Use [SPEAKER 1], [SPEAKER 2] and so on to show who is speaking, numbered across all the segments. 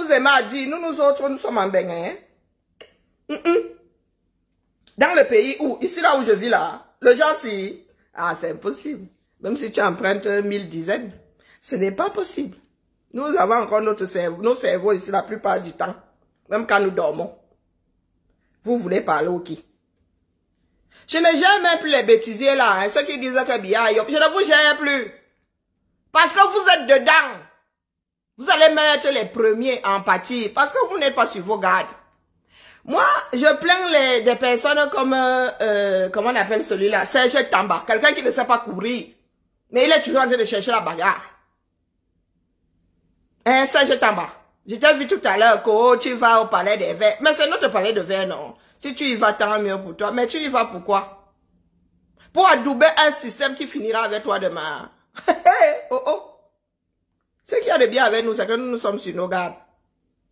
[SPEAKER 1] vous aimez à dire, nous autres, nous sommes en Bénin. Dans le pays où, ici là où je vis là, le genre si, c'est impossible. Même si tu empruntes 1000 dizaines, ce n'est pas possible. Nous avons encore nos cerveaux ici la plupart du temps, même quand nous dormons. Vous voulez parler au qui? Je ne gère même plus les bêtisiers là, hein, ceux qui disent que bien, je ne vous gère plus. Parce que vous êtes dedans. Vous allez mettre les premiers en pâtir, parce que vous n'êtes pas sur vos gardes. Moi, je plains des personnes comme, comment on appelle celui-là, Serge Tamba, quelqu'un qui ne sait pas courir. Mais il est toujours en train de chercher la bagarre. Hein, Serge Tamba. Je t'ai vu tout à l'heure que tu vas au palais des verts. Mais c'est notre palais de verts, non. Si tu y vas, tant mieux pour toi. Mais tu y vas pourquoi? Pour adouber un système qui finira avec toi demain. Oh oh. Ce qu'il y a de bien avec nous, c'est que nous sommes sur nos gardes.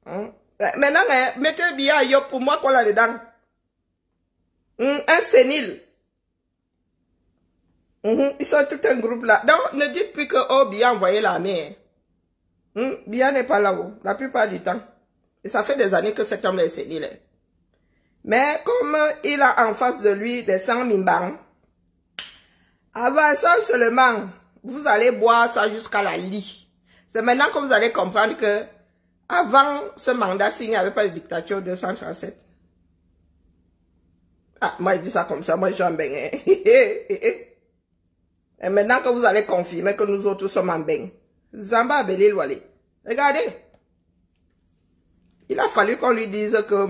[SPEAKER 1] Hein? Maintenant, mettez bien pour moi qu'on a dedans. Un sénile. Ils sont tout un groupe là. Donc, ne dites plus que, oh, bien envoyé l'armée. Bien n'est pas là-haut, la plupart du temps. Et ça fait des années que cet homme est sénile. Mais comme il a en face de lui des 100 mimbans, avant ça seulement, vous allez boire ça jusqu'à la lie. C'est maintenant que vous allez comprendre que avant ce mandat, s'il n'y avait pas de dictature de 237. Ah, moi je dis ça comme ça, moi je suis en Bénin. Et maintenant que vous allez confirmer que nous autres sommes en Bénin. Zamba Abelé Loalé. Regardez. Il a fallu qu'on lui dise que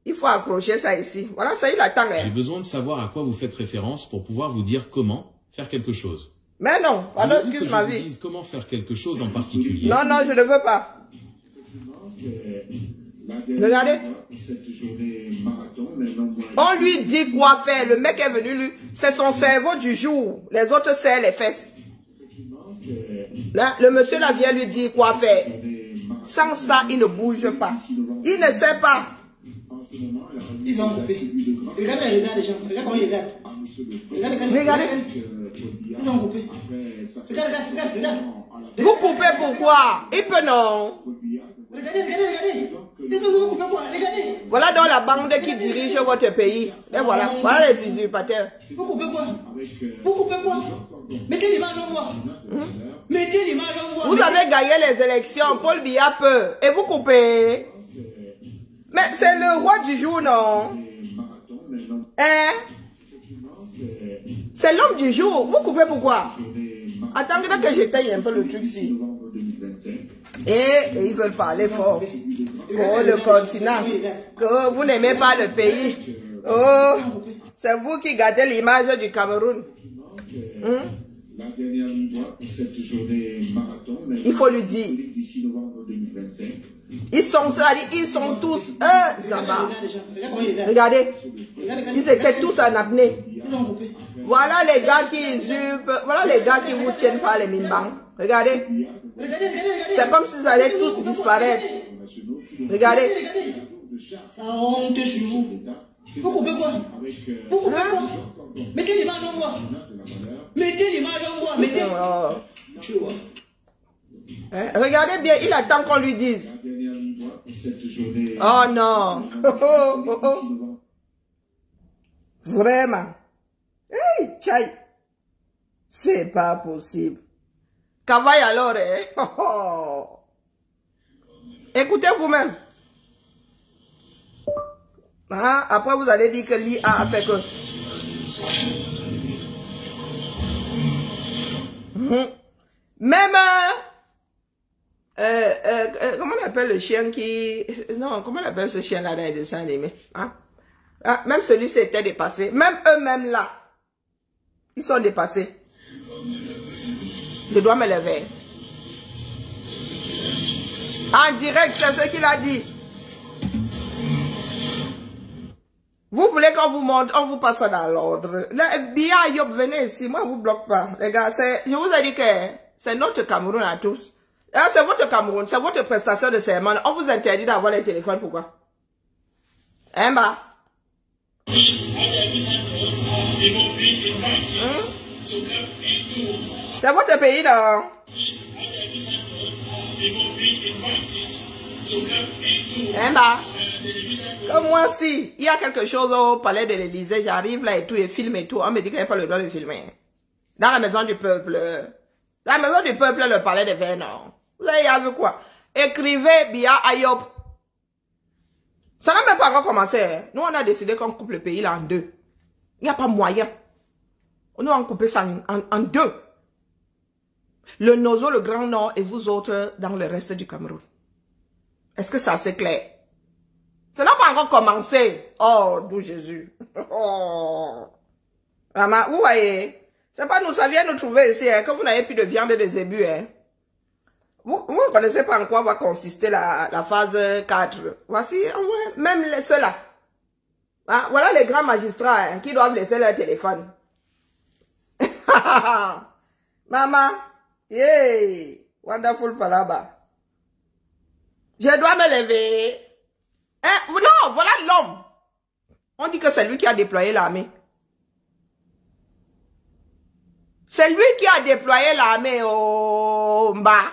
[SPEAKER 1] il faut accrocher ça ici. Voilà, ça il attend.
[SPEAKER 2] J'ai besoin de savoir à quoi vous faites référence pour pouvoir vous dire comment faire quelque chose.
[SPEAKER 1] Mais non, pardon, excuse ma vie.
[SPEAKER 2] Je vous dise comment faire quelque chose en particulier.
[SPEAKER 1] Non, non, je ne veux pas. Regardez. On lui dit quoi faire. Le mec est venu, lui, c'est son cerveau du jour. Les autres serrent les fesses. Là, le monsieur là vient lui dire quoi faire. Sans ça, il ne bouge pas. Il ne sait pas.
[SPEAKER 3] Ils ont coupé. Regardez les gens. Regardez comment ils regardent.
[SPEAKER 1] Regardez.
[SPEAKER 3] Ils ont coupé. Regarde.
[SPEAKER 1] Vous coupez pourquoi? Il peut non.
[SPEAKER 3] Regardez. Ils ont coupé quoi? Regardez.
[SPEAKER 1] Voilà donc la bande qui dirige votre pays. Et voilà les usurpateurs.
[SPEAKER 3] Vous coupez quoi? Mettez l'image en voix. Mettez l'image en voix.
[SPEAKER 1] Vous avez gagné les élections, Paul Biya peut. Et vous coupez. Mais c'est le roi du jour, non? Hein? C'est l'homme du jour. Vous coupez pourquoi? Attendez que j'éteille un peu le truc ici. Et ils veulent parler fort. Oh, le continent. Que vous n'aimez pas le pays. Oh, c'est vous qui gardez l'image du Cameroun. Il faut lui dire. Ils sont tous Zamba. Regardez. Ils étaient tous en apnée. Voilà les gars qui usurpent. Voilà les gars qui vous tiennent par les minbangs. Regardez. C'est comme s'ils allaient tous disparaître. Regardez.
[SPEAKER 3] La honte sur vous. Vous coupez quoi? Vous coupez quoi? Mettez l'image en voix. Mettez l'image en voix. Mettez. Tu vois.
[SPEAKER 1] Regardez bien, il attend qu'on lui dise. Oh non. Vraiment. Hey, tchai. C'est pas possible. Cavaille alors, hein. Écoutez vous-même. Ah, après vous allez dire que l'IA a fait que... Même... comment on appelle le chien qui... Non, comment on appelle ce chien-là dans les dessins animés, hein? Ah, même celui-ci était dépassé. Même eux-mêmes là, ils sont dépassés. Je dois me lever. En direct, c'est ce qu'il a dit. Vous voulez qu'on vous montre, on vous passe dans l'ordre. Bien, Yob, venez ici, moi je vous bloque pas. Les gars, je vous ai dit que c'est notre Cameroun à tous. C'est votre Cameroun, c'est votre prestation de serment. On vous interdit d'avoir les téléphones, pourquoi? Hein, bah? C'est votre pays, non? Hein, bah, comme moi, si il y a quelque chose au palais de l'Élysée, j'arrive là et tout, et filme et tout, on me dit qu'il n'y a pas le droit de filmer. Dans la maison du peuple, le palais de Vernon. Vous avez vu quoi? Écrivez Biya Ayob. Ça n'a même pas encore commencé. Hein. Nous, on a décidé qu'on coupe le pays là en deux. Il n'y a pas moyen. Nous, on a coupé ça en deux. Le Nozo, le Grand Nord, et vous autres dans le reste du Cameroun. Est-ce que ça c'est clair? Ça n'a pas encore commencé. Oh, d'où Jésus. Oh. Maman, vous voyez, c'est pas nous, ça vient nous trouver ici, hein, que vous n'avez plus de viande des ébus. Hein. Vous ne connaissez pas en quoi va consister la phase 4. Voici, même ceux-là. Ah, voilà les grands magistrats hein, qui doivent laisser leur téléphone. Maman, yeah, wonderful palaba. Je dois me lever. Hein? Non, voilà l'homme. On dit que c'est lui qui a déployé l'armée. C'est lui qui a déployé l'armée au bas.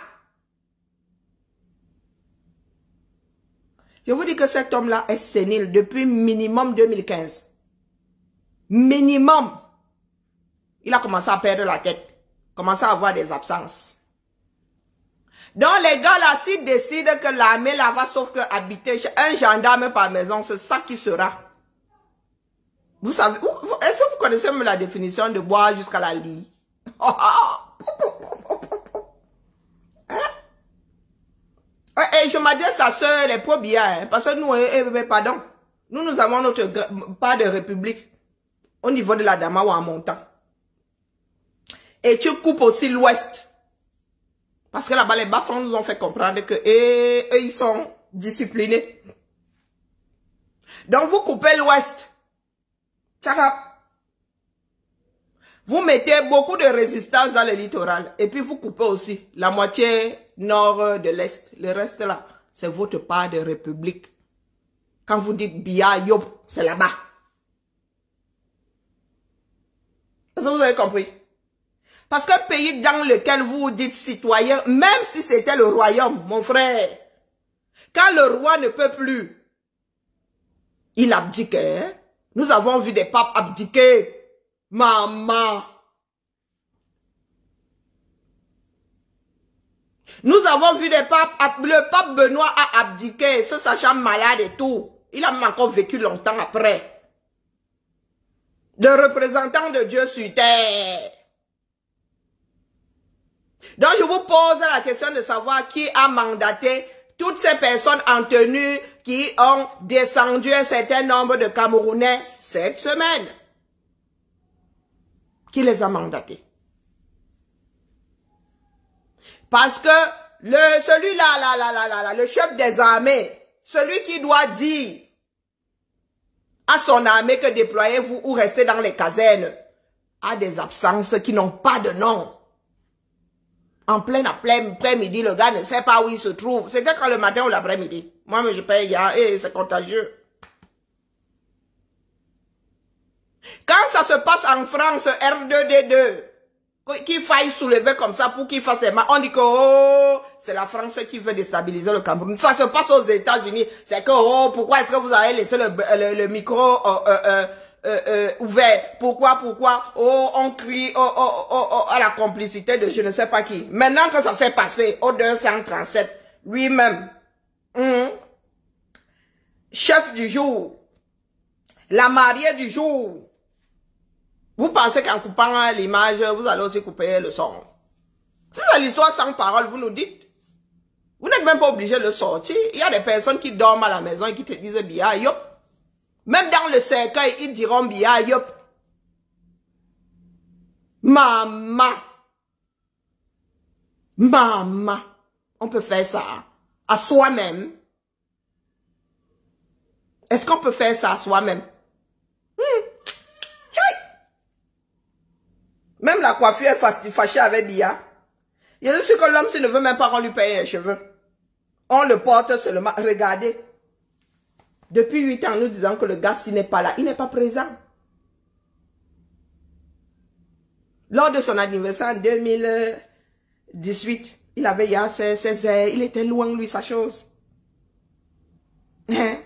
[SPEAKER 1] Je vous dis que cet homme-là est sénile depuis minimum 2015. Minimum. Il a commencé à perdre la tête. Commencé à avoir des absences. Donc les gars là, s'ils décident que l'armée là va sauf que habiter un gendarme par maison, c'est ça qui sera. Vous savez, est-ce que vous connaissez même la définition de boire jusqu'à la lie? Et je m'adresse à ceux, les pro-Biya, hein, parce que nous, pardon, nous avons notre part de république au niveau de la Damawa en montant. Et tu coupes aussi l'ouest. Parce que là-bas, les Bafons nous ont fait comprendre que eux, ils sont disciplinés. Donc, vous coupez l'ouest. Tchakap. Vous mettez beaucoup de résistance dans le littoral. Et puis, vous coupez aussi la moitié nord de l'est. Le reste là, c'est votre part de république. Quand vous dites Biya Yob, c'est là-bas. Est-ce que vous avez compris? Parce qu'un pays dans lequel vous dites citoyen, même si c'était le royaume, mon frère, quand le roi ne peut plus, il abdique. Hein? Nous avons vu des papes abdiquer. Maman. Nous avons vu des papes, le pape Benoît a abdiqué, se sachant malade et tout. Il a même encore vécu longtemps après. Le représentant de Dieu sur terre. Donc je vous pose la question de savoir qui a mandaté toutes ces personnes en tenue qui ont descendu un certain nombre de Camerounais cette semaine. Qui les a mandatés? Parce que celui-là, le chef des armées, celui qui doit dire à son armée que déployez-vous ou restez dans les casernes, a des absences qui n'ont pas de nom. En plein après-midi, le gars ne sait pas où il se trouve. C'était quand le matin ou l'après-midi. Moi, mais je paye, c'est contagieux. Quand ça se passe en France, R2D2, qu'il faille soulever comme ça pour qu'il fasse les mains, on dit que oh, c'est la France qui veut déstabiliser le Cameroun. Ça se passe aux États-Unis. C'est que oh, pourquoi est-ce que vous avez laissé le micro ouvert? Pourquoi oh, on crie à la complicité de je ne sais pas qui. Maintenant que ça s'est passé au 237, lui-même, chef du jour, la mariée du jour. Vous pensez qu'en coupant l'image, vous allez aussi couper le son. C'est l'histoire sans parole, vous nous dites. Vous n'êtes même pas obligé de le sortir. Il y a des personnes qui dorment à la maison et qui te disent Biya Yop. Même dans le cercueil, ils diront Biya Yop. Maman. Maman. On peut faire ça à soi-même. Est-ce qu'on peut faire ça à soi-même? Même la coiffure est fâchée avec Biya. Je suis sûr que l'homme, s'il ne veut même pas qu'on lui paye les cheveux, on le porte seulement. Regardez. Depuis 8 ans, nous disons que le gars, s'il n'est pas là, il n'est pas présent. Lors de son anniversaire en 2018, Il avait hier ses airs, il était loin, lui, sa chose. Hein?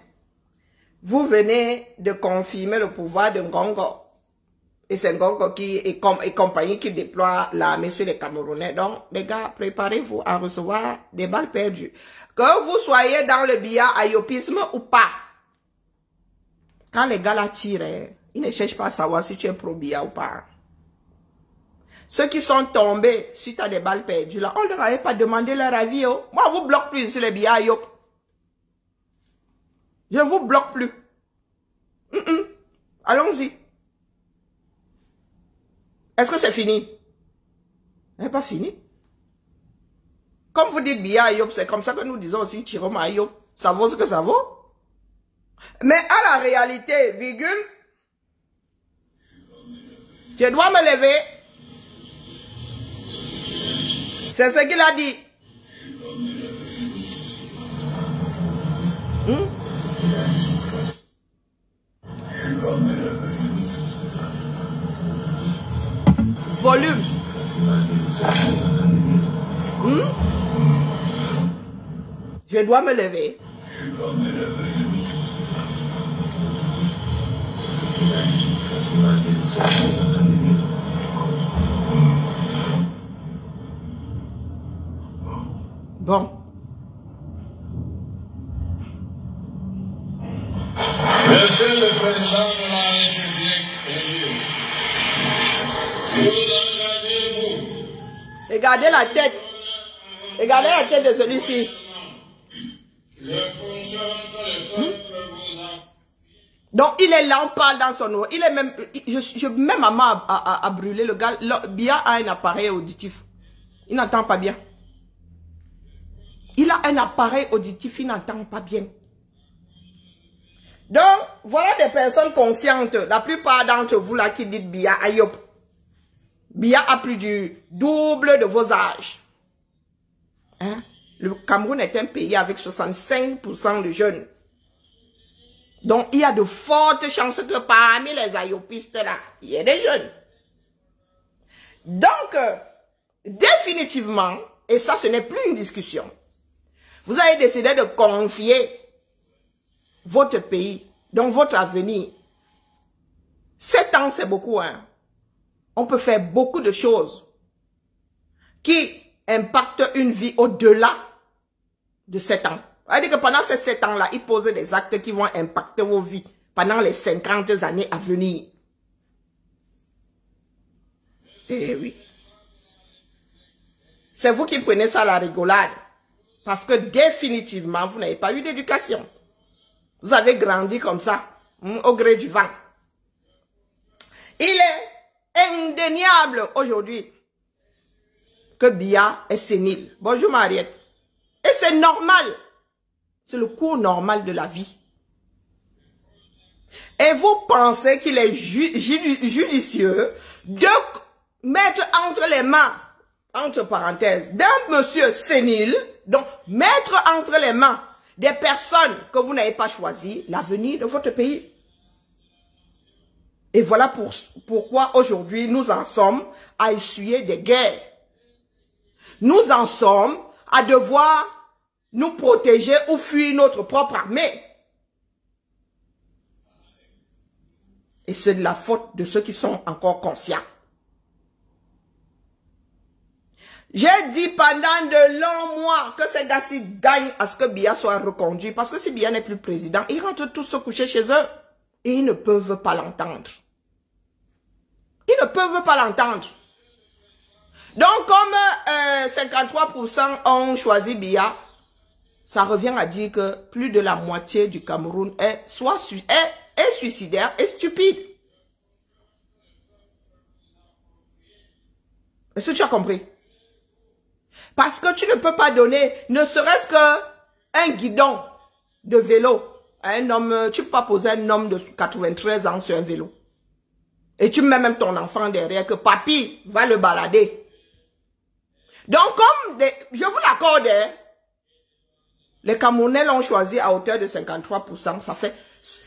[SPEAKER 1] Vous venez de confirmer le pouvoir de Ngongo. Et c'est Ngongo qui et compagnie qui déploie l'armée sur les Camerounais. Donc, les gars, préparez-vous à recevoir des balles perdues. Que vous soyez dans le bia-ayopisme ou pas. Quand les gars la tirent, ils ne cherchent pas à savoir si tu es pro-bia ou pas. Ceux qui sont tombés suite à des balles perdues, là, on ne leur avait pas demandé leur avis. Oh. Moi, je vous bloque plus sur les bia-ayop. Je ne vous bloque plus. Allons-y. Est-ce que c'est fini? Ce n'est pas fini. Comme vous dites Bia Ayop, c'est comme ça que nous disons aussi Chiroma Ayop. Ça vaut ce que ça vaut. Mais à la réalité, virgule, je dois me lever. C'est ce qu'il a dit. Volume. Je dois me lever. Bon.
[SPEAKER 4] Monsieur le Président de la République élu, vous engagez-vous.
[SPEAKER 1] Regardez la tête. Regardez la tête de celui-ci. Donc il est là, on parle dans son eau. Il est même, même maman a brûlé le gars. Bia a un appareil auditif. Il n'entend pas bien. Il a un appareil auditif, il n'entend pas bien. Donc, voilà des personnes conscientes. La plupart d'entre vous là qui dites Bia Ayop. Bia a plus du double de vos âges. Hein? Le Cameroun est un pays avec 65% de jeunes. Donc, il y a de fortes chances que parmi les ayopistes là, il y ait des jeunes. Donc, définitivement, et ça ce n'est plus une discussion, vous avez décidé de confier votre pays, donc votre avenir. 7 ans, c'est beaucoup, hein. On peut faire beaucoup de choses qui impactent une vie au-delà de 7 ans. C'est-à-dire que pendant ces 7 ans-là, ils posent des actes qui vont impacter vos vies pendant les 50 années à venir. Eh oui. C'est vous qui prenez ça à la rigolade. Parce que définitivement, vous n'avez pas eu d'éducation. Vous avez grandi comme ça, au gré du vent. Il est indéniable aujourd'hui que Bia est sénile. Bonjour Mariette. Et c'est normal. C'est le cours normal de la vie. Et vous pensez qu'il est judicieux de mettre entre les mains, entre parenthèses, d'un monsieur sénile, donc mettre entre les mains des personnes que vous n'avez pas choisies, l'avenir de votre pays. Et voilà pourquoi aujourd'hui nous en sommes à essuyer des guerres. Nous en sommes à devoir nous protéger ou fuir notre propre armée. Et c'est de la faute de ceux qui sont encore conscients. J'ai dit pendant de longs mois que ces gars-ci gagnent à ce que Bia soit reconduit. Parce que si Bia n'est plus président, ils rentrent tous se coucher chez eux. Et ils ne peuvent pas l'entendre. Ils ne peuvent pas l'entendre. Donc comme 53% ont choisi Bia, ça revient à dire que plus de la moitié du Cameroun est suicidaire et stupide. Est-ce que tu as compris? Parce que tu ne peux pas donner, ne serait-ce qu'un guidon de vélo à un homme. Tu ne peux pas poser un homme de 93 ans sur un vélo. Et tu mets même ton enfant derrière que papy va le balader. Donc comme, je vous l'accorde, les Camerounais l'ont choisi à hauteur de 53%. Ça fait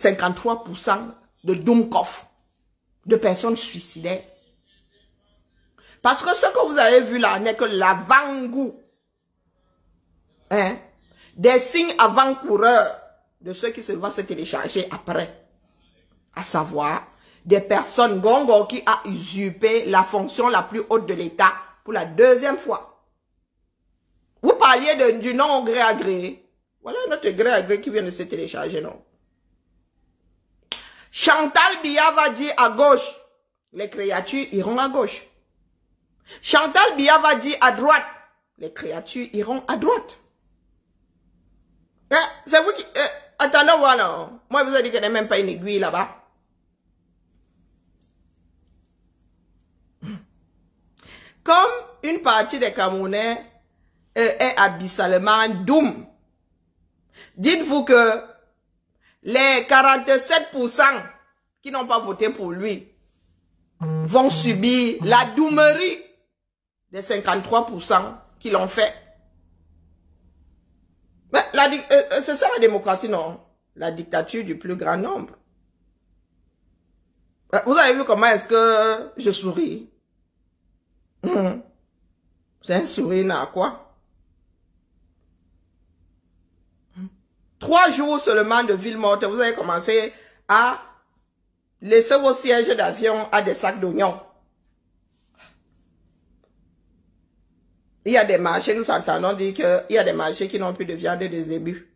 [SPEAKER 1] 53% de Doumkoff, de personnes suicidaires. Parce que ce que vous avez vu là n'est que l'avant-goût Hein? Des signes avant-coureurs de ceux qui vont se télécharger après. À savoir, des personnes gongo qui a usurpé la fonction la plus haute de l'État pour la deuxième fois. Vous parliez du nom au gré à gré. Voilà notre gré à gré qui vient de se télécharger, non? Chantal Biya va dire à gauche, les créatures iront à gauche. Chantal Biya va dire à droite, les créatures iront à droite. C'est vous qui... attendez, voilà. Moi, je vous ai dit qu'il n'y a même pas une aiguille là-bas. Comme une partie des Camerounais est abyssalement doom, dites-vous que les 47% qui n'ont pas voté pour lui vont subir la doumerie des 53% qui l'ont fait. C'est ça la démocratie, non? La dictature du plus grand nombre. Vous avez vu comment est-ce que je souris? C'est un sourire à quoi? 3 jours seulement de ville morte, vous avez commencé à laisser vos sièges d'avion à des sacs d'oignons. Il y a des marchés, nous entendons dire qu'il y a des marchés qui n'ont plus de viande des début.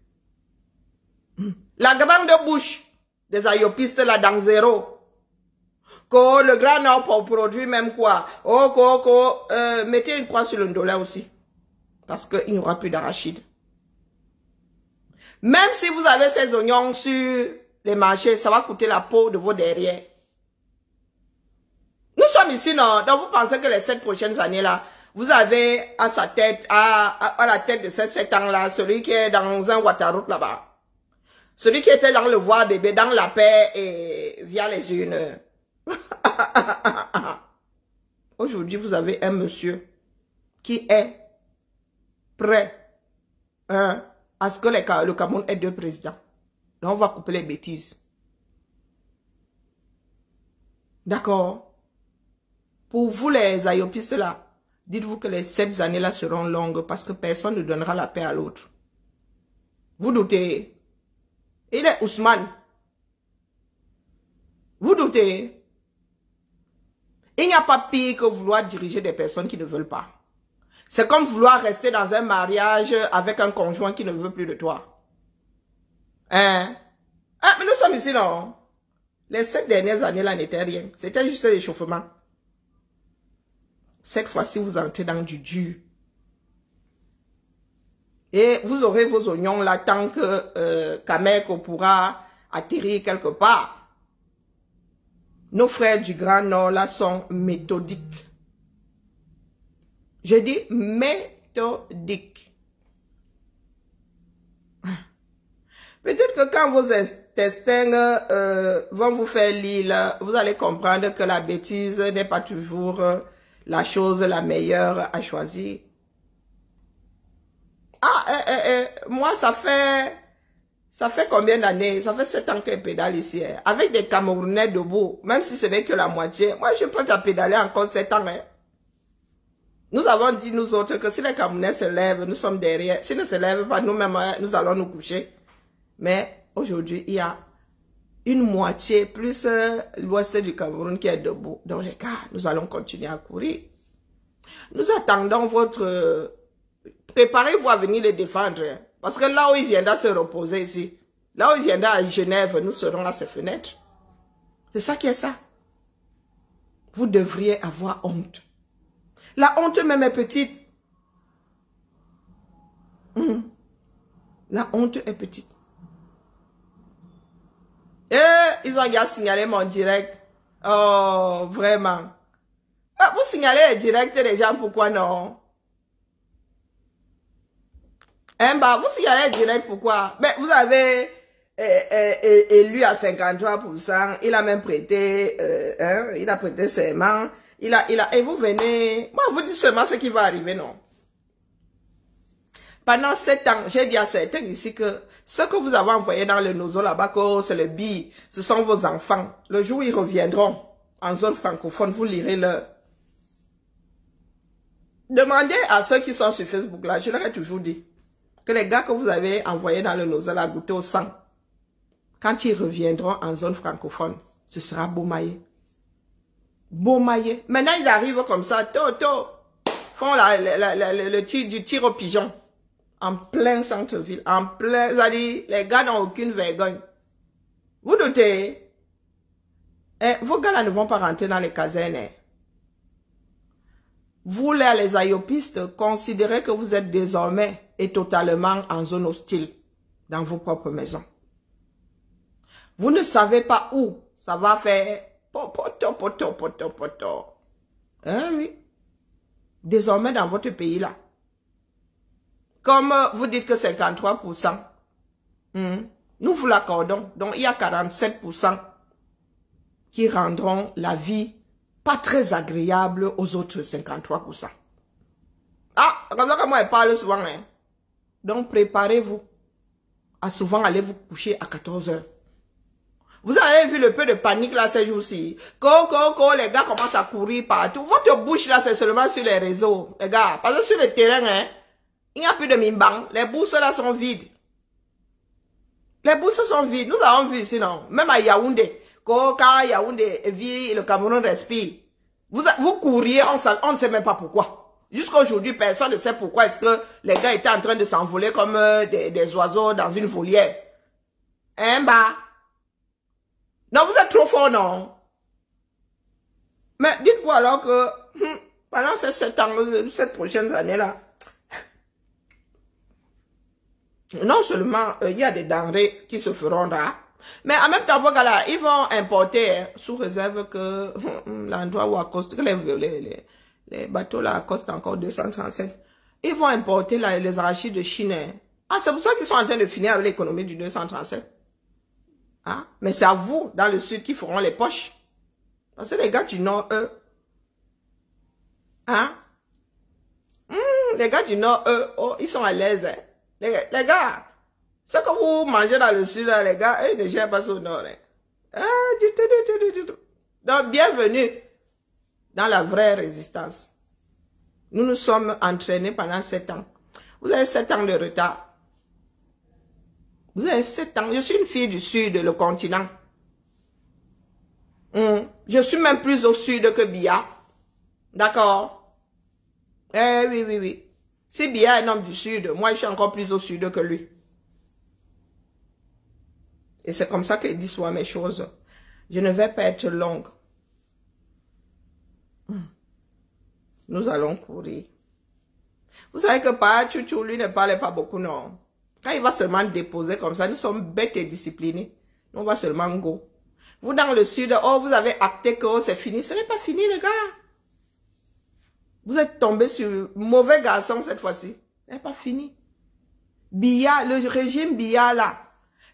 [SPEAKER 1] La grande bouche des ayopistes là dans zéro. Que le Grand Nord pour produire même quoi. Mettez une croix sur le $1 aussi. Parce qu'il n'y aura plus d'arachide. Même si vous avez ces oignons sur les marchés, ça va coûter la peau de vos derrière. Nous sommes ici, non? Donc vous pensez que les 7 prochaines années là, vous avez à sa tête, à la tête de ces 7 ans là, celui qui est dans un Ouattara là-bas. Celui qui était dans le voie bébé, dans la paix et via les urnes. Aujourd'hui, vous avez un monsieur qui est prêt à ce que le Cameroun ait 2 présidents. Donc, on va couper les bêtises. D'accord? Pour vous, les ayopistes là, dites-vous que les 7 années là seront longues parce que personne ne donnera la paix à l'autre. Vous doutez? Il est Ousmane. Vous doutez? Il n'y a pas pire que vouloir diriger des personnes qui ne veulent pas. C'est comme vouloir rester dans un mariage avec un conjoint qui ne veut plus de toi. Hein? Ah, mais nous sommes ici, non? Les 7 dernières années là n'étaient rien. C'était juste l'échauffement. Cette fois-ci, vous entrez dans du dur. Et vous aurez vos oignons là tant que Kameko pourra atterrir quelque part. Nos frères du Grand Nord là sont méthodiques. Je dis méthodiques. Peut-être que quand vos intestins vont vous faire lire, vous allez comprendre que la bêtise n'est pas toujours la chose la meilleure à choisir. Moi ça fait combien d'années? Ça fait 7 ans que je pédale ici. Hein. Avec des Camerounais debout, même si ce n'est que la moitié. Moi, je peux te pédaler encore 7 ans. Hein. Nous avons dit, nous autres, que si les Camerounais se lèvent, nous sommes derrière. S'ils ne se lèvent pas, nous-mêmes, nous allons nous coucher. Mais aujourd'hui, il y a une moitié, plus l'ouest du Cameroun qui est debout. Donc, les gars, nous allons continuer à courir. Nous attendons votre... Préparez-vous à venir les défendre. Hein. Parce que là où il viendra se reposer ici, là où il viendra à Genève, nous serons à ses fenêtres. C'est ça qui est ça. Vous devriez avoir honte. La honte même est petite. La honte est petite. Et ils ont déjà signalé mon direct. Oh, vraiment. Ah, vous signalez les directs des gens, pourquoi non? Vous signalez direct, pourquoi? Mais vous avez élu à 53%, il a même prêté, il a prêté serment, et vous venez, moi vous dites seulement ce qui va arriver, non? Pendant 7 ans, j'ai dit à certains ici que ce que vous avez envoyé dans le nozo là-bas, c'est le billet, ce sont vos enfants. Le jour où ils reviendront en zone francophone, vous lirez leur. Demandez à ceux qui sont sur Facebook là, je leur ai toujours dit. que les gars que vous avez envoyés dans le Nozel à goûter au sang, quand ils reviendront en zone francophone, ce sera Beaumaillé. Beaumaillé. Maintenant, ils arrivent comme ça, font le tir au pigeon. En plein centre-ville. En plein, c'est-à-dire, les gars n'ont aucune vergogne. Vous doutez? Vos gars là ne vont pas rentrer dans les casernes. Vous, là, les ayopistes, considérez que vous êtes désormais et totalement en zone hostile dans vos propres maisons. Vous ne savez pas où ça va faire poto. Hein, oui. Désormais dans votre pays là. Comme vous dites que 53%, nous vous l'accordons. Donc il y a 47% qui rendront la vie pas très agréable aux autres 53%. Ah, comme ça que moi, elle parle souvent. Hein. Donc, préparez-vous à souvent aller vous coucher à 14 h. Vous avez vu le peu de panique là ces jours-ci. Les gars commencent à courir partout. Votre bouche là, c'est seulement sur les réseaux. Les gars, parce que sur le terrain, hein, il n'y a plus de mimbang. Les bourses là sont vides. Les bourses sont vides. Nous avons vu sinon, même à Yaoundé. Quand Yaoundé vit, le Cameroun respire. Vous couriez, on ne sait même pas pourquoi. Jusqu'à aujourd'hui, personne ne sait pourquoi est-ce que les gars étaient en train de s'envoler comme des oiseaux dans une volière. Hein, bah? Non, vous êtes trop fort, non? Mais dites-vous alors que pendant ces 7 ans, cette prochaine année-là, non seulement il y a des denrées qui se feront rares, mais en même temps, voilà, ils vont importer, hein, sous réserve que l'endroit où accostent, que les bateaux là accostent encore 237. Ils vont importer les arachides de Chine. Hein. Ah, c'est pour ça qu'ils sont en train de finir avec l'économie du 237. Hein? Mais c'est à vous, dans le sud, qui feront les poches. Parce que les gars du nord, eux, hein? Les gars du nord, eux, oh, ils sont à l'aise. Hein? Les gars, ce que vous mangez dans le sud, là, les gars, eux, ils ne gèrent pas au nord. Hein? Donc, bienvenue dans la vraie résistance. Nous nous sommes entraînés pendant 7 ans. Vous avez 7 ans de retard. Vous avez 7 ans. Je suis une fille du sud, le continent. Je suis même plus au sud que Biya. D'accord? Eh oui. Si Biya est un homme du sud, moi je suis encore plus au sud que lui. Et c'est comme ça qu'il dit soit mes choses. Je ne vais pas être longue. Nous allons courir. Vous savez que Pa Chouchou, lui, ne parlait pas beaucoup, non. Quand il va seulement déposer comme ça, nous sommes bêtes et disciplinés. Nous, on va seulement go. Vous, dans le sud, oh, vous avez acté que oh, c'est fini. Ce n'est pas fini, les gars. Vous êtes tombés sur mauvais garçon cette fois-ci. Ce n'est pas fini. Biya, le régime Biya, là.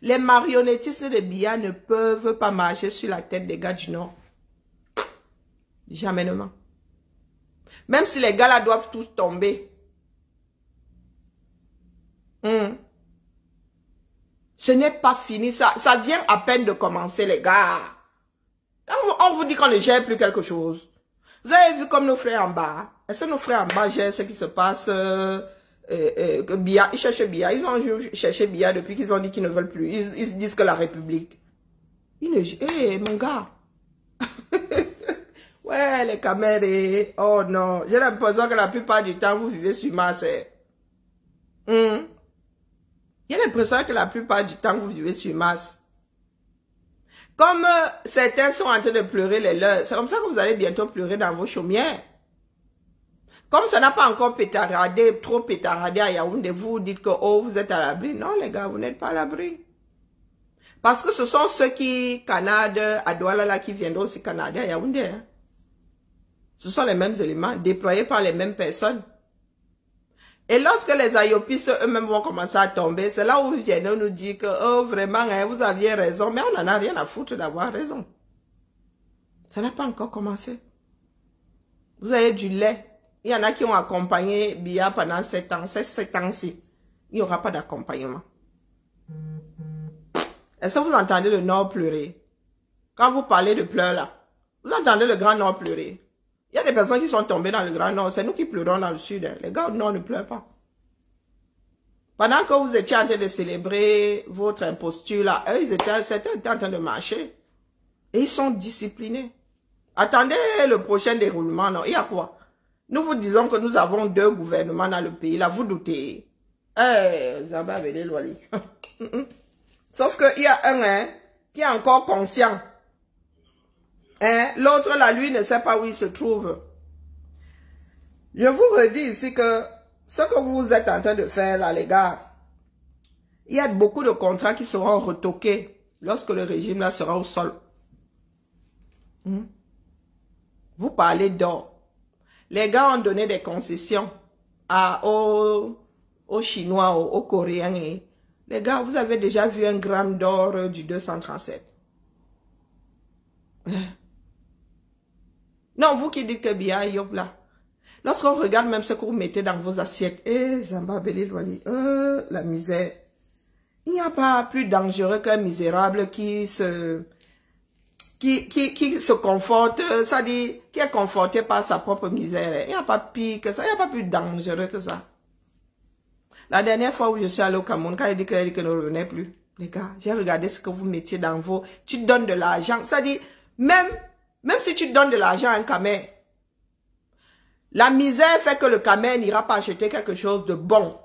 [SPEAKER 1] Les marionnettistes de Biya ne peuvent pas marcher sur la tête des gars du Nord. Jamainement. Même si les gars là doivent tous tomber. Ce n'est pas fini. Ça vient à peine de commencer, les gars. On vous dit qu'on ne gère plus quelque chose. Vous avez vu comme nos frères en bas. Est-ce que nos frères en bas gèrent ce qui se passe Biya, ils cherchent Biya. Ils ont cherché Biya depuis qu'ils ont dit qu'ils ne veulent plus. Ils disent que la République. Mon gars. Ouais, les caméras. Oh non. J'ai l'impression que la plupart du temps, vous vivez sur Mars. J'ai l'impression que la plupart du temps, vous vivez sur Mars. Comme certains sont en train de pleurer les leurs, c'est comme ça que vous allez bientôt pleurer dans vos chaumières. Comme ça n'a pas encore pétaradé, trop pétaradé à Yaoundé, vous dites que oh, vous êtes à l'abri. Non, les gars, vous n'êtes pas à l'abri. Parce que ce sont ceux qui canadent à Douala, là, qui viendront aussi canader à Yaoundé. Hein. Ce sont les mêmes éléments, déployés par les mêmes personnes. Et lorsque les ayopistes eux-mêmes vont commencer à tomber, c'est là où ils viennent nous dire que, oh, vraiment, hein, vous aviez raison. Mais on n'en a rien à foutre d'avoir raison. Ça n'a pas encore commencé. Vous avez du lait. Il y en a qui ont accompagné Biya pendant 7 ans. Ces 7 ans-ci, il n'y aura pas d'accompagnement. Est-ce que vous entendez le Nord pleurer? Quand vous parlez de pleurs là, vous entendez le Grand Nord pleurer? Il y a des personnes qui sont tombées dans le Grand Nord. C'est nous qui pleurons dans le Sud. Hein. Les gars au Nord ne pleurent pas. Pendant que vous étiez en train de célébrer votre imposture là, eux, c'était en train de marcher. Et ils sont disciplinés. Attendez le prochain déroulement, non? Il y a quoi? Nous vous disons que nous avons 2 gouvernements dans le pays, là, vous doutez. Zamba Bélé Loali. Sauf qu'il y a un, hein, qui est encore conscient. Hein? L'autre, là, lui, ne sait pas où il se trouve. Je vous redis ici que ce que vous êtes en train de faire, là, les gars, il y a beaucoup de contrats qui seront retoqués lorsque le régime, là, sera au sol. Vous parlez d'or. Les gars ont donné des concessions aux Chinois, aux Coréens. Et les gars, vous avez déjà vu 1 gramme d'or du 237. Non, vous qui dites que bien, yop là. Lorsqu'on regarde même ce que vous mettez dans vos assiettes, Zamba Bélé Loali, la misère. Il n'y a pas plus dangereux qu'un misérable qui se conforte, ça dit, qui est conforté par sa propre misère. Il n'y a pas pire que ça, il n'y a pas plus dangereux que ça. La dernière fois où je suis allé au Cameroun, quand il dit qu'elle ne revenait plus, les gars, j'ai regardé ce que vous mettiez dans vos... Tu donnes de l'argent, ça dit, même si tu donnes de l'argent à un Camer, la misère fait que le Camer n'ira pas acheter quelque chose de bon.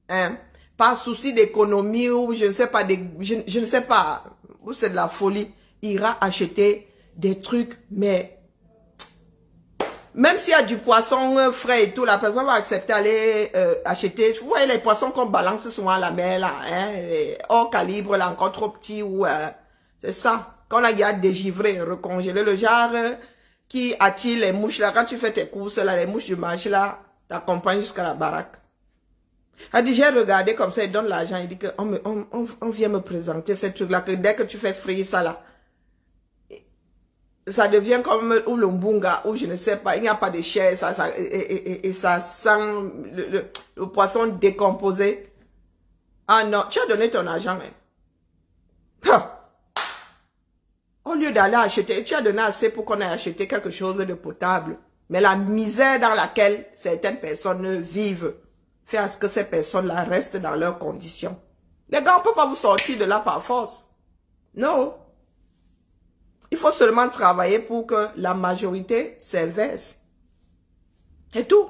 [SPEAKER 1] Hein? Par souci d'économie ou je ne sais pas, je ne sais pas, ou c'est de la folie. Il ira acheter des trucs, mais même s'il y a du poisson frais et tout, la personne va accepter d'aller acheter. Vous voyez les poissons qu'on balance souvent à la mer, là, hein, hors calibre, là, encore trop petit, ou c'est ça, qu'on a déjà dégivré, recongelé, le genre qui attire les mouches, là, quand tu fais tes courses, là, les mouches du marché, là, t'accompagnent jusqu'à la baraque. Elle dit, j'ai regardé comme ça, il donne l'argent, il dit que on vient me présenter ces trucs-là, que dès que tu fais frire ça, là, ça devient comme le mbunga, ou je ne sais pas, il n'y a pas de chair, et ça sent le poisson décomposé. Ah non, tu as donné ton argent. Hein. Au lieu d'aller acheter, tu as donné assez pour qu'on ait acheté quelque chose de potable. Mais la misère dans laquelle certaines personnes vivent fait à ce que ces personnes-là restent dans leurs conditions. Les gars, on ne peut pas vous sortir de là par force. Non. Il faut seulement travailler pour que la majorité s'inverse. C'est tout.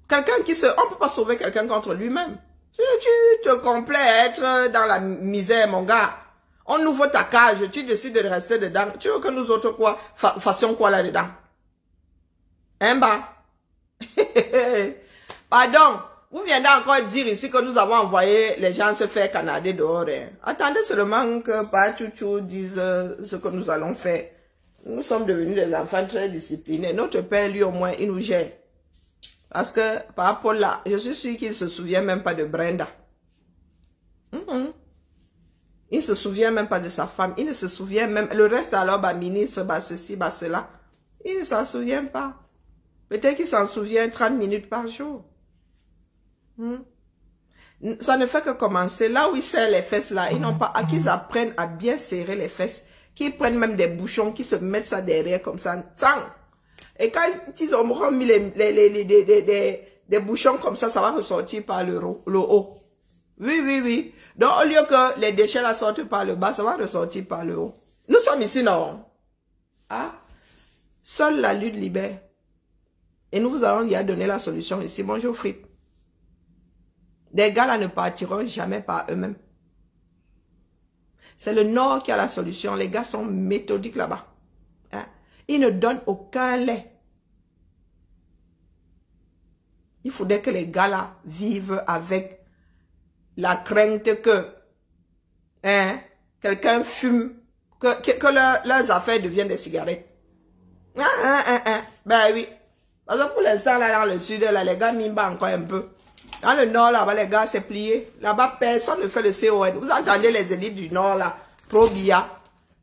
[SPEAKER 1] Quelqu'un qui se... On ne peut pas sauver quelqu'un contre lui-même. Si tu te complais à être dans la misère, mon gars, on ouvre ta cage, tu décides de rester dedans. Tu veux que nous autres quoi, fassions quoi là-dedans? Hein, bah? Pardon, vous viendrez encore dire ici que nous avons envoyé les gens se faire canader dehors. Hein. Attendez seulement que Pachouchou dise ce que nous allons faire. Nous sommes devenus des enfants très disciplinés. Notre père, lui, au moins, il nous gère. Parce que, par rapport là, je suis sûr qu'il ne se souvient même pas de Brenda. Il ne se souvient même pas de sa femme. Il ne se souvient même... Le reste alors, bah, ministre, bah, ceci, bah, cela. Il ne s'en souvient pas. Peut-être qu'il s'en souvient 30 minutes par jour. Ça ne fait que commencer. Là où ils serrent les fesses, là, ils n'ont pas... À qu'ils apprennent à bien serrer les fesses. Qu'ils prennent même des bouchons, qu'ils se mettent ça derrière comme ça. Tsang. Et quand ils auront mis des bouchons comme ça, ça va ressortir par le haut. Oui, oui, oui. Donc, au lieu que les déchets là sortent par le bas, ça va ressortir par le haut. Nous sommes ici, non? Ah? Seule la lutte libère. Et nous vous avons déjà donné la solution ici. Bonjour, Fripp. Des gars là ne partiront jamais par eux-mêmes. C'est le Nord qui a la solution. Les gars sont méthodiques là-bas. Hein? Ils ne donnent aucun lait. Il faudrait que les gars là vivent avec la crainte que quelqu'un fume, que leurs affaires deviennent des cigarettes. Ben oui. Parce que pour l'instant, là, dans le sud, là, les gars mimba encore un peu. Dans le nord, là-bas, les gars, c'est plié. Là-bas, personne ne fait le CON. Vous entendez les élites du nord, là, pro-Bia.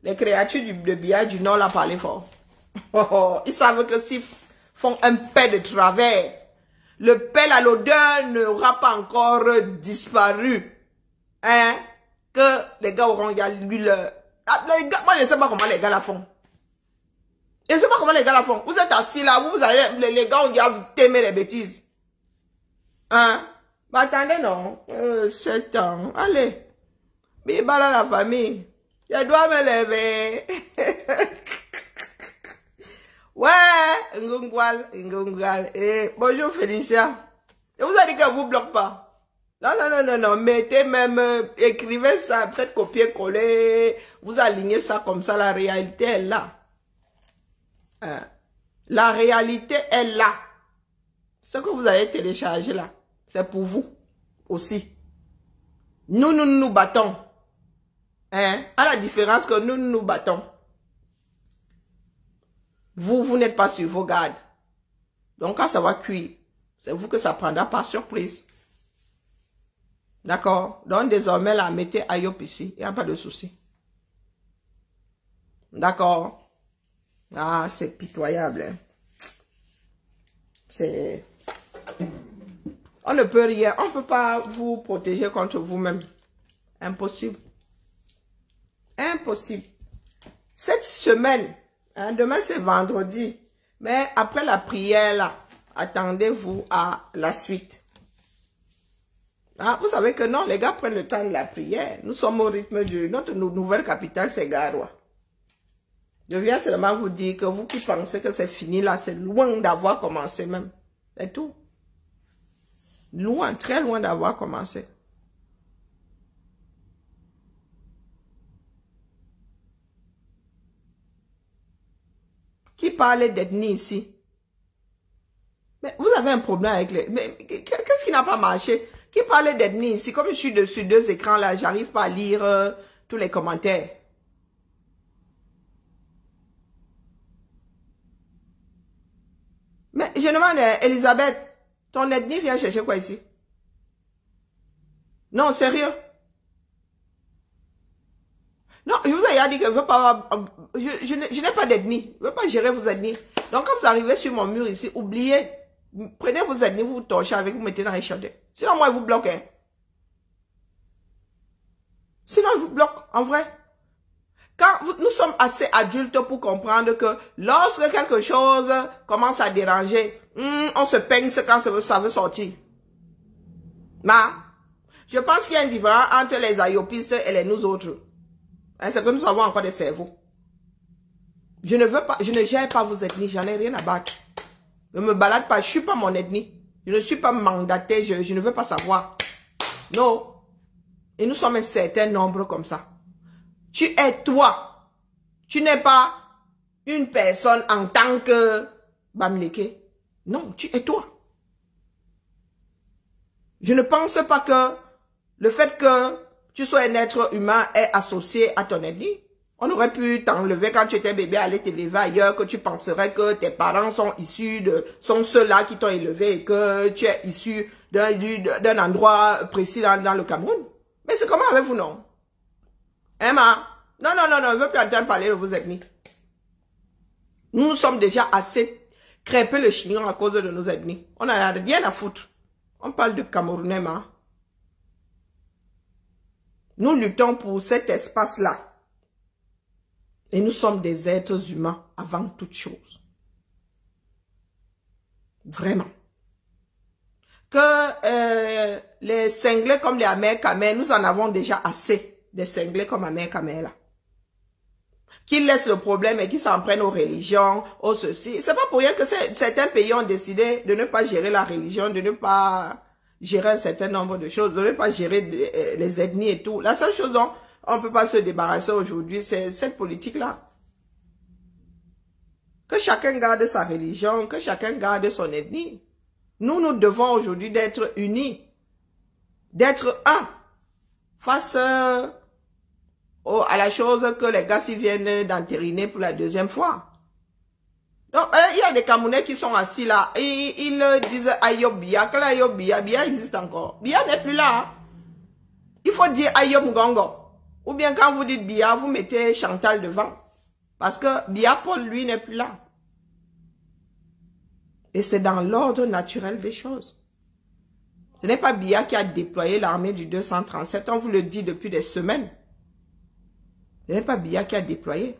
[SPEAKER 1] Les créatures de Bia du nord, là, parlent fort. Ils savent que s'ils font un paix de travers, le paix, là, l'odeur n'aura pas encore disparu. Hein? Que les gars auront lu leur... Moi, je ne sais pas comment les gars la font. Je ne sais pas comment les gars la font. Vous êtes assis là, vous allez, les gars ont déjà t'aimer les bêtises. Hein? Bah attendez, non. 7 ans. Allez. Bibala la famille. Je dois me lever. Ouais, Ngungwal. Bonjour Félicia. Je vous ai dit que vous ne bloquez pas. Non. Mettez même, écrivez ça, faites copier-coller. Vous alignez ça comme ça, la réalité est là. La réalité est là. Ce que vous avez téléchargé là, c'est pour vous aussi. Nous battons. À la différence que nous battons. Vous n'êtes pas sur vos gardes. Donc quand ça va cuire, c'est vous que ça prendra par surprise. D'accord? Donc désormais, là, mettez Ayop ici. Il n'y a pas de souci. D'accord? Ah, c'est pitoyable. Hein? C'est... On ne peut rien. On ne peut pas vous protéger contre vous-même. Impossible. Impossible. Cette semaine, hein, demain c'est vendredi. Mais après la prière, là, attendez-vous à la suite. Ah, vous savez que non, les gars prennent le temps de la prière. Nous sommes au rythme de notre nouvelle capitale, c'est Garoua. Je viens seulement vous dire que vous qui pensez que c'est fini là, c'est loin d'avoir commencé même. C'est tout. Loin, très loin d'avoir commencé. Qui parlait d'ethnie ici? Mais vous avez un problème avec les... Mais qu'est-ce qui n'a pas marché? Qui parlait d'ethnie ici? Comme je suis sur 2 écrans là, j'arrive pas à lire tous les commentaires. Mais je demande, Elisabeth, ton ethnie vient chercher quoi ici? Non, sérieux? Non, je vous ai dit que je veux pas... Je n'ai pas d'ethnie. Je ne veux pas gérer vos ethnies. Donc, quand vous arrivez sur mon mur ici, oubliez. Prenez vos ethnies, vous torchez avec, vous mettez dans les chantiers. Sinon, moi, je vous bloque. Hein. Sinon, je vous bloque, en vrai. Quand nous sommes assez adultes pour comprendre que lorsque quelque chose commence à déranger, on se peigne quand ça veut sortir. Mais, je pense qu'il y a une différence entre les ayopistes et les nous autres. Hein, c'est que nous avons encore des cerveaux. Je ne gère pas vos ethnies, j'en ai rien à battre. Ne me balade pas, je ne suis pas mon ethnie. Je ne suis pas mandaté, je ne veux pas savoir. Non. Et nous sommes un certain nombre comme ça. Tu es toi. Tu n'es pas une personne en tant que Bamileke. Non, tu es toi. Je ne pense pas que le fait que tu sois un être humain est associé à ton ethnie. On aurait pu t'enlever quand tu étais bébé, aller t'élever ailleurs, que tu penserais que tes parents sont sont ceux-là qui t'ont élevé et que tu es issu d'un endroit précis dans le Cameroun. Mais c'est comment avec vous, non? Emma? Non, je ne veux plus entendre parler de vos ethnies. Nous sommes déjà assez crêpés le chignon à cause de nos ethnies. On n'a rien à foutre. On parle de Camerounais, hein? Nous luttons pour cet espace-là. Et nous sommes des êtres humains avant toute chose. Vraiment. Que les cinglés comme les Américains, nous en avons déjà assez des cinglés comme Américains là. Qui laissent le problème et qui s'en prennent aux religions, aux ceci. C'est pas pour rien que certains pays ont décidé de ne pas gérer la religion, de ne pas gérer un certain nombre de choses, de ne pas gérer les ethnies et tout. La seule chose dont on ne peut pas se débarrasser aujourd'hui, c'est cette politique-là. Que chacun garde sa religion, que chacun garde son ethnie. Nous devons aujourd'hui d'être unis, d'être un, face à la chose que les gars s'y viennent d'entériner pour la 2e fois. Donc, il y a des Camerounais qui sont assis là, et ils disent Ayop Bia, que l'Ayop Bia existe encore. Bia n'est plus là. Hein. Il faut dire Ayop Ngongo. Ou bien quand vous dites Bia, vous mettez Chantal devant. Parce que Bia Paul, lui, n'est plus là. Et c'est dans l'ordre naturel des choses. Ce n'est pas Bia qui a déployé l'armée du 237. On vous le dit depuis des semaines. Ce n'est pas Bia qui a déployé.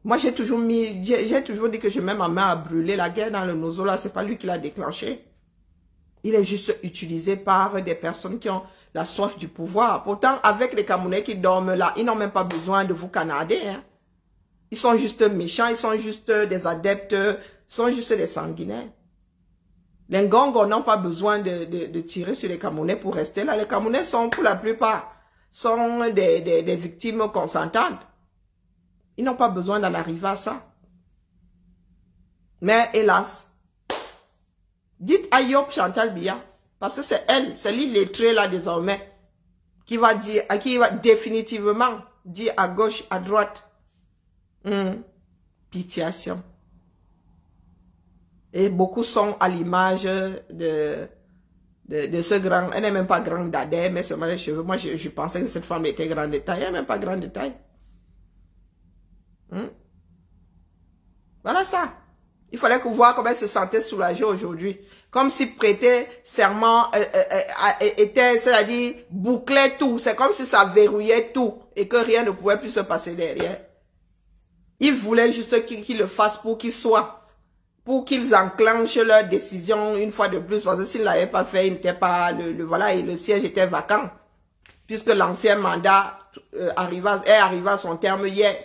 [SPEAKER 1] Moi, j'ai toujours dit que je mets ma main à brûler la guerre dans le Nozo là. C'est pas lui qui l'a déclenché. Il est juste utilisé par des personnes qui ont la soif du pouvoir. Pourtant, avec les Camerounais qui dorment là, ils n'ont même pas besoin de vous canarder. Hein. Ils sont juste méchants, ils sont juste des adeptes, ils sont juste des sanguinaires. Les Ngongos n'ont pas besoin de tirer sur les Camerounais pour rester là. Les Camerounais sont, pour la plupart, sont des victimes consentantes. Ils n'ont pas besoin d'en arriver à ça. Mais hélas, dites à Yop Chantal Biya, parce que c'est elle, c'est l'illettrée là désormais, qui va définitivement dire à gauche, à droite, pitiation. Et beaucoup sont à l'image de ce grand, elle n'est même pas grande d'adhère, mais seulement les cheveux. Moi, je pensais que cette femme était grande de taille, elle n'est même pas grande de taille. Voilà ça. Il fallait que vous voyez comment elle se sentait soulagée aujourd'hui. Comme si prêter serment était, c'est-à-dire, bouclait tout. C'est comme si ça verrouillait tout et que rien ne pouvait plus se passer derrière. Ils voulaient juste qu'ils le fassent pour qu'ils soient, pour qu'ils enclenchent leur décision une fois de plus. Parce que s'ils ne l'avaient pas fait, il n'était pas, voilà, et le siège était vacant. Puisque l'ancien mandat est arrivé à son terme hier.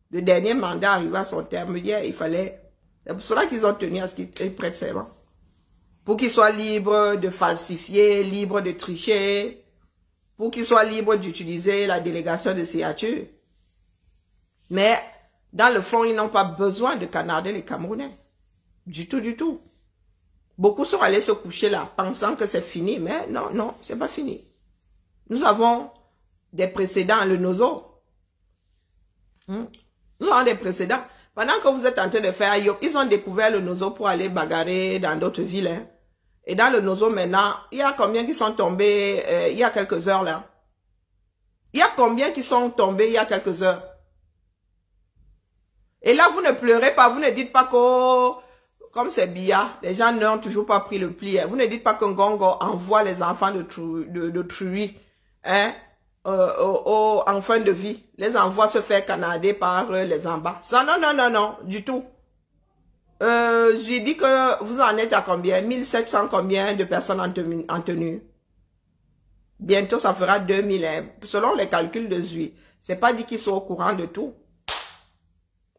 [SPEAKER 1] Le dernier mandat arriva à son terme hier. Il fallait... C'est pour cela qu'ils ont tenu à ce qu'ils prêtent serment. Pour qu'ils soient libres de falsifier, libres de tricher, pour qu'ils soient libres d'utiliser la délégation de signature. Mais, dans le fond, ils n'ont pas besoin de canarder les Camerounais. Du tout, du tout. Beaucoup sont allés se coucher là, pensant que c'est fini. Mais non, non, c'est pas fini. Nous avons des précédents, le Nozo. Nous avons des précédents. Pendant que vous êtes en train de faire Ayop, ils ont découvert le Nozo pour aller bagarrer dans d'autres villes. Hein. Et dans le Nozo maintenant, il y a combien qui sont tombés il y a quelques heures là? Il y a combien qui sont tombés il y a quelques heures? Et là, vous ne pleurez pas, vous ne dites pas que, comme c'est Biya, les gens n'ont toujours pas pris le pli. Hein. Vous ne dites pas que Ngongo envoie les enfants de Trui, hein? En fin de vie, les envoie se faire canader par les en bas. Ça, non, non, non, non, du tout. J'ai dit que vous en êtes à combien? 1700 combien de personnes en tenue? Bientôt, ça fera 2000, hein. Selon les calculs de Zui. C'est pas dit qu'ils sont au courant de tout.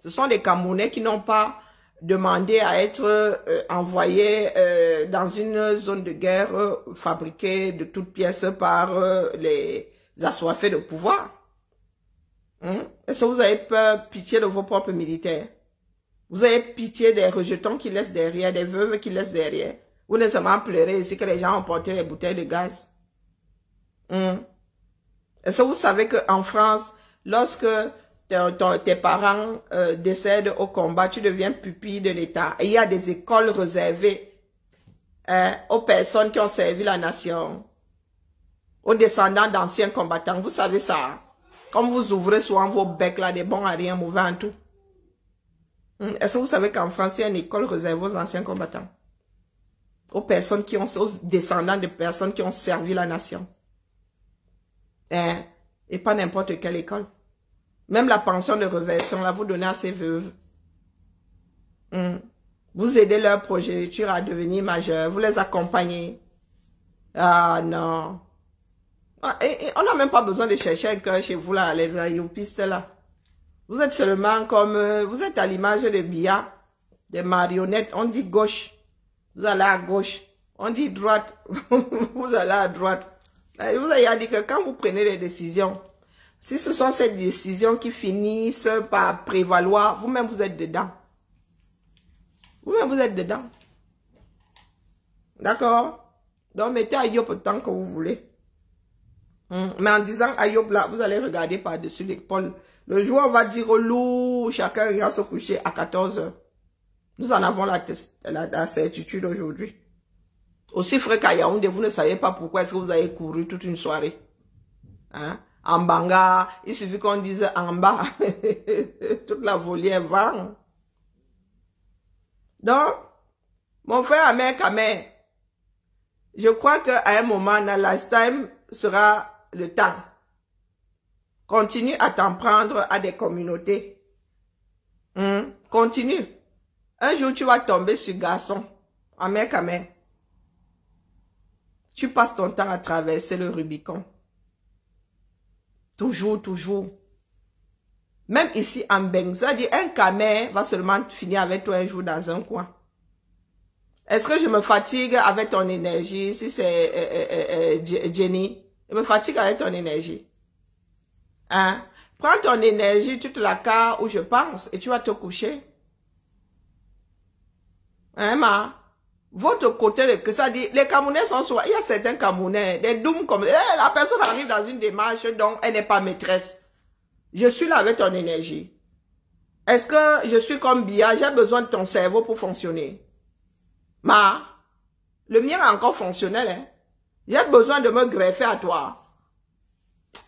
[SPEAKER 1] Ce sont des Camerounais qui n'ont pas demandé à être envoyés dans une zone de guerre fabriquée de toutes pièces par les assoiffés de pouvoir. Est-ce que vous avez pitié de vos propres militaires? Vous avez pitié des rejetons qui laissent derrière, des veuves qui laissent derrière? Vous ne seulement pleurez ici que les gens ont porté les bouteilles de gaz. Est-ce que vous savez qu'en France, lorsque tes parents décèdent au combat, tu deviens pupille de l'État. Et il y a des écoles réservées aux personnes qui ont servi la nation, aux descendants d'anciens combattants. Vous savez ça. Comme vous ouvrez souvent vos becs là, des bons à rien, mauvais en tout. Est-ce que vous savez qu'en France, il y a une école réservée aux anciens combattants? Aux personnes qui ont, aux descendants de personnes qui ont servi la nation. Et pas n'importe quelle école. Même la pension de réversion, là, vous donnez à ces veuves. Vous aidez leur progéniture à devenir majeure. Vous les accompagnez. Ah non. Et on n'a même pas besoin de chercher un cœur chez vous, là, les ayoupistes, là. Vous êtes seulement comme... vous êtes à l'image de Biya, des marionnettes. On dit gauche. Vous allez à gauche. On dit droite. Vous allez à droite. Et vous avez dit que quand vous prenez des décisions, si ce sont ces décisions qui finissent par prévaloir, vous-même vous êtes dedans. Vous-même vous êtes dedans. D'accord? Donc mettez Ayop autant que vous voulez. Mais en disant Ayop là, vous allez regarder par-dessus l'épaule. Le jour où on va dire au loup, chacun ira se coucher à 14 h. Nous en avons la certitude aujourd'hui. Aussi frais qu'à Yaoundé, vous ne savez pas pourquoi est-ce que vous avez couru toute une soirée. Hein? En Banga, il suffit qu'on dise en bas. Toute la volière vend. Donc, mon frère Amer Kamer, je crois qu'à un moment, dans last time sera le temps. Continue à t'en prendre à des communautés. Continue. Un jour, tu vas tomber sur garçon. Amer Kamer. tu passes ton temps à traverser le Rubicon. Toujours, toujours. Même ici en Beng, ça dit un camé va seulement finir avec toi un jour dans un coin. Est-ce que je me fatigue avec ton énergie? Si c'est Jenny, je me fatigue avec ton énergie. Hein? Prends ton énergie, tu te la carres où je pense et tu vas te coucher. Hein, ma? Votre côté, que ça dit, les Camerounais sont soit, il y a certains Camerounais, des dooms comme, la personne arrive dans une démarche dont elle n'est pas maîtresse. Je suis là avec ton énergie. Est-ce que je suis comme Bia, j'ai besoin de ton cerveau pour fonctionner? Ma, le mien est encore fonctionnel, hein. J'ai besoin de me greffer à toi.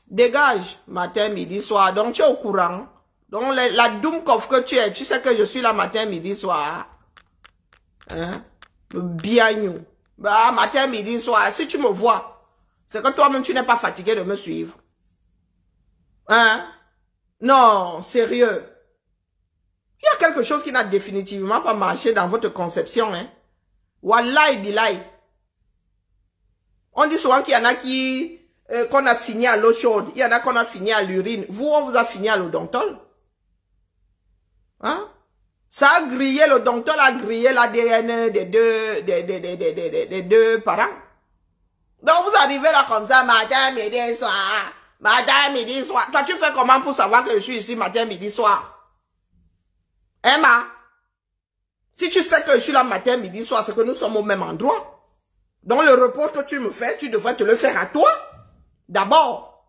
[SPEAKER 1] Dégage, matin, midi, soir. Donc, tu es au courant. Donc, la doomkoff que tu es, tu sais que je suis là matin, midi, soir. Hein? Bien nous. Bah, matin, midi, soir. Si tu me vois, c'est que toi-même, tu n'es pas fatigué de me suivre. Hein? Non, sérieux. Il y a quelque chose qui n'a définitivement pas marché dans votre conception, hein? Wallahi billahi. On dit souvent qu'il y en a qui, qu'on a fini à l'eau chaude. Il y en a qu'on a fini à l'urine. Vous, on vous a fini à l'odontol. Hein? Ça a grillé, l'odontol a grillé l'ADN des deux parents. Donc vous arrivez là comme ça, matin, midi, soir. Matin, midi, soir. Toi, tu fais comment pour savoir que je suis ici matin, midi, soir? Emma? Si tu sais que je suis là matin, midi, soir, c'est que nous sommes au même endroit. Donc le repos que tu me fais, tu devrais te le faire à toi. D'abord.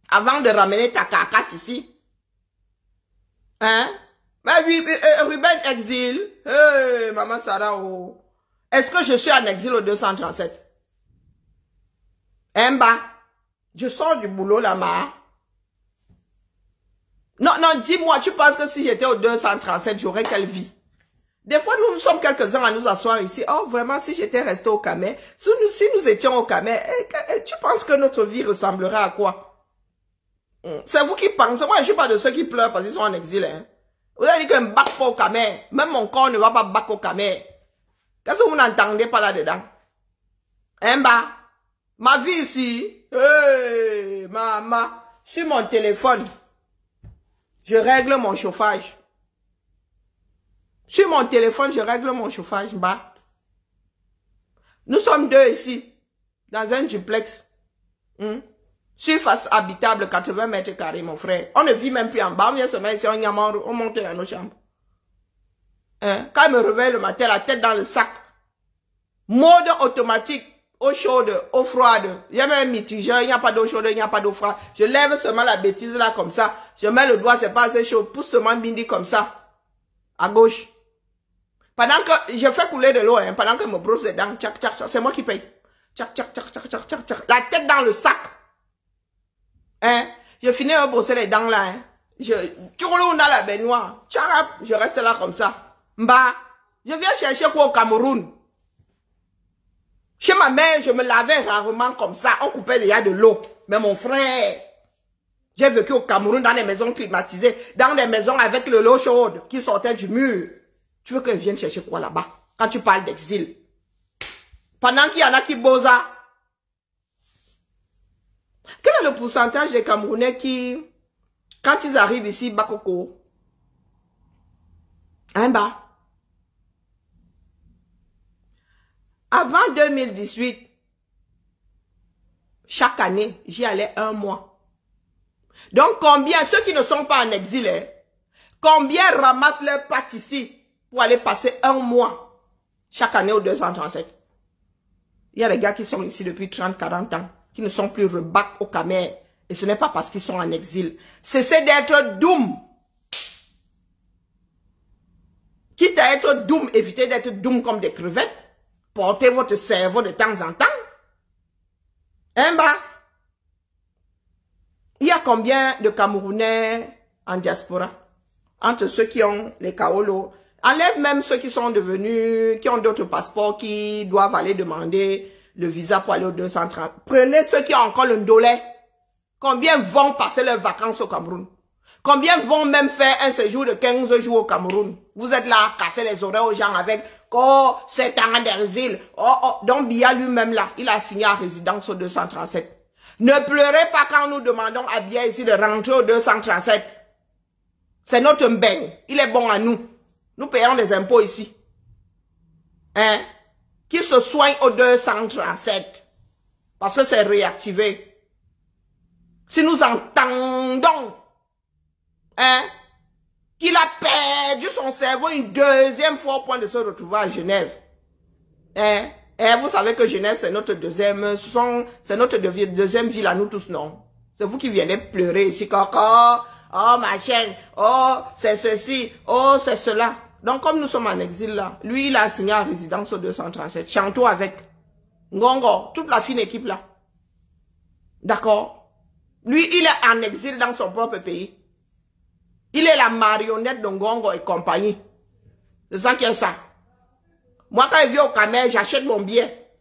[SPEAKER 1] Avant de ramener ta carcasse ici. Hein? Mais oui, Ruben exil. Hey, maman Sarah, oh. Est-ce que je suis en exil au 237? Emba, je sors du boulot là-bas. Non, non, dis-moi, tu penses que si j'étais au 237, j'aurais quelle vie? Des fois, nous sommes quelques-uns à nous asseoir ici. Oh, vraiment, si j'étais resté au Camé, si nous étions au Camé, tu penses que notre vie ressemblerait à quoi? C'est vous qui pensez. Moi, je ne suis pas de ceux qui pleurent parce qu'ils sont en exil. Hein. Vous avez dit que je ne bac pas au Camé. Même mon corps ne va pas bac au Camé. Qu'est-ce que vous n'entendez pas là-dedans? Hein, bah? Ma vie ici, hey, maman, sur mon téléphone, je règle mon chauffage. Sur mon téléphone, je règle mon chauffage. Bah. Nous sommes deux ici, dans un duplex. Surface habitable, 80 mètres carrés, mon frère. On ne vit même plus en bas. On vient se mettre ici, on monte dans nos chambres. Hein? Quand je me réveille le matin, la tête dans le sac. Mode automatique. Eau chaude, eau froide. Il y a même un mitigeur, il n'y a pas d'eau chaude, il n'y a pas d'eau froide. Je lève seulement la bêtise là comme ça. Je mets le doigt, c'est pas assez chaud. Pousse seulement bindi comme ça. À gauche. Pendant que je fais couler de l'eau, hein, pendant que je me brosse les dents, tchac, tchac, tchac, c'est moi qui paye. Tchac, tchac, tchac, tchac, tchac, tchac, tchac. La tête dans le sac. Hein? Je finis de me brosser les dents là. Hein. Tu roules dans la baignoire. Tchac, je reste là comme ça. Mba, je viens chercher quoi au Cameroun? Chez ma mère, je me lavais rarement comme ça. On coupait les de l'eau. Mais mon frère, j'ai vécu au Cameroun dans des maisons climatisées, dans des maisons avec de l'eau chaude qui sortait du mur. Tu veux que je vienne chercher quoi là-bas? Quand tu parles d'exil. Pendant qu'il y en a qui bosa. Quel est le pourcentage des Camerounais qui, quand ils arrivent ici, bakoko? Un bas. Avant 2018, chaque année, j'y allais un mois. Donc, combien, ceux qui ne sont pas en exil, hein, combien ramassent leurs pattes ici pour aller passer un mois chaque année au 237? Il y a des gars qui sont ici depuis 30-40 ans, qui ne sont plus rebac au Camer. Et ce n'est pas parce qu'ils sont en exil. Cessez d'être doom. Quitte à être doom, évitez d'être doom comme des crevettes. Portez votre cerveau de temps en temps. Hein, bah? Il y a combien de Camerounais en diaspora? Entre ceux qui ont les kaolo. Enlève même ceux qui sont devenus, qui ont d'autres passeports, qui doivent aller demander le visa pour aller au 230. Prenez ceux qui ont encore le ndolé. Combien vont passer leurs vacances au Cameroun? Combien vont même faire un séjour de 15 jours au Cameroun? Vous êtes là à casser les oreilles aux gens avec Oh, 7 ans d'exil. Oh, donc Biya lui-même là, il a signé en résidence au 237. Ne pleurez pas quand nous demandons à Biya ici de rentrer au 237. C'est notre mbeng. Il est bon à nous. Nous payons des impôts ici. Hein? Qu'il se soigne au 237. Parce que c'est réactivé. Si nous entendons, hein, qu'il a perdu son cerveau une deuxième fois au point de se retrouver à Genève. Hein? Et vous savez que Genève, c'est notre deuxième ville à nous tous, non? C'est vous qui venez pleurer ici, coco. Oh, ma chaîne. Oh, c'est ceci. Oh, c'est cela. Donc, comme nous sommes en exil là, lui, il a signé en résidence au 237. Chanto avec Ngongo, toute la fine équipe là. D'accord? Lui, il est en exil dans son propre pays. Il est la marionnette de Ngongo et compagnie. C'est ça qui est ça. Moi, quand je viens au Cameroun, j'achète mon billet.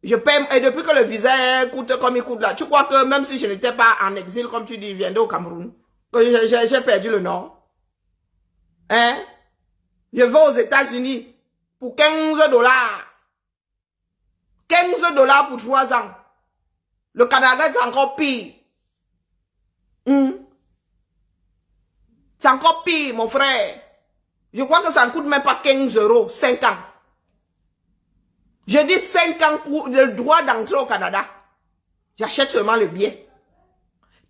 [SPEAKER 1] Je paye, et depuis que le visa coûte comme il coûte là, tu crois que même si je n'étais pas en exil, comme tu dis, je viendrais au Cameroun, j'ai perdu le nord. Hein? Je vais aux États-Unis pour 15 $. 15 $ pour 3 ans. Le Canada, c'est encore pire. C'est encore pire, mon frère. Je crois que ça ne coûte même pas 15 €, 5 ans. Je dis 5 ans pour le droit d'entrer au Canada. J'achète seulement le billet.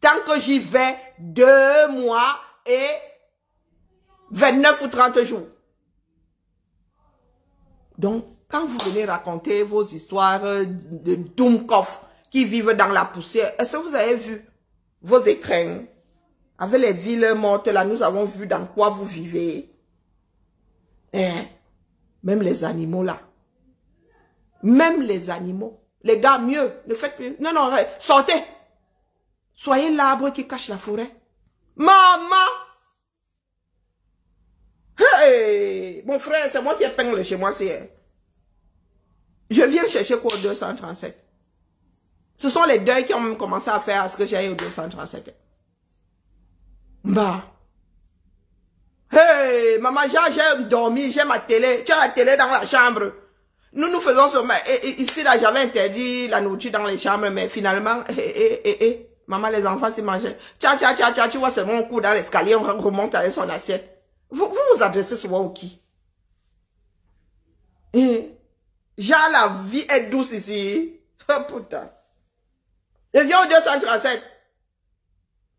[SPEAKER 1] Tant que j'y vais 2 mois et 29 ou 30 jours. Donc, quand vous venez raconter vos histoires de Doumkov qui vivent dans la poussière, est-ce que vous avez vu vos écrans avec les villes mortes là, nous avons vu dans quoi vous vivez. Hein? Même les animaux là. Même les animaux. Les gars, mieux, ne faites plus. Non, non, sortez. Soyez l'arbre qui cache la forêt. Maman! Hey! Mon frère, c'est moi qui épingle chez moi, c'est... Je viens chercher quoi au 237. Ce sont les deuils qui ont même commencé à faire à ce que j'aille au 237. Bah. Hey, maman, j'ai dormi, j'ai ma télé. Tu as la télé dans la chambre. Nous faisons ce... Ici, là, j'avais interdit la nourriture dans les chambres, mais finalement, maman, les enfants s'y mangeaient. Tcha, tu vois, c'est mon coup dans l'escalier, on remonte avec son assiette. Vous adressez souvent au qui? Genre, la vie est douce ici. Oh, putain. Je viens au 237.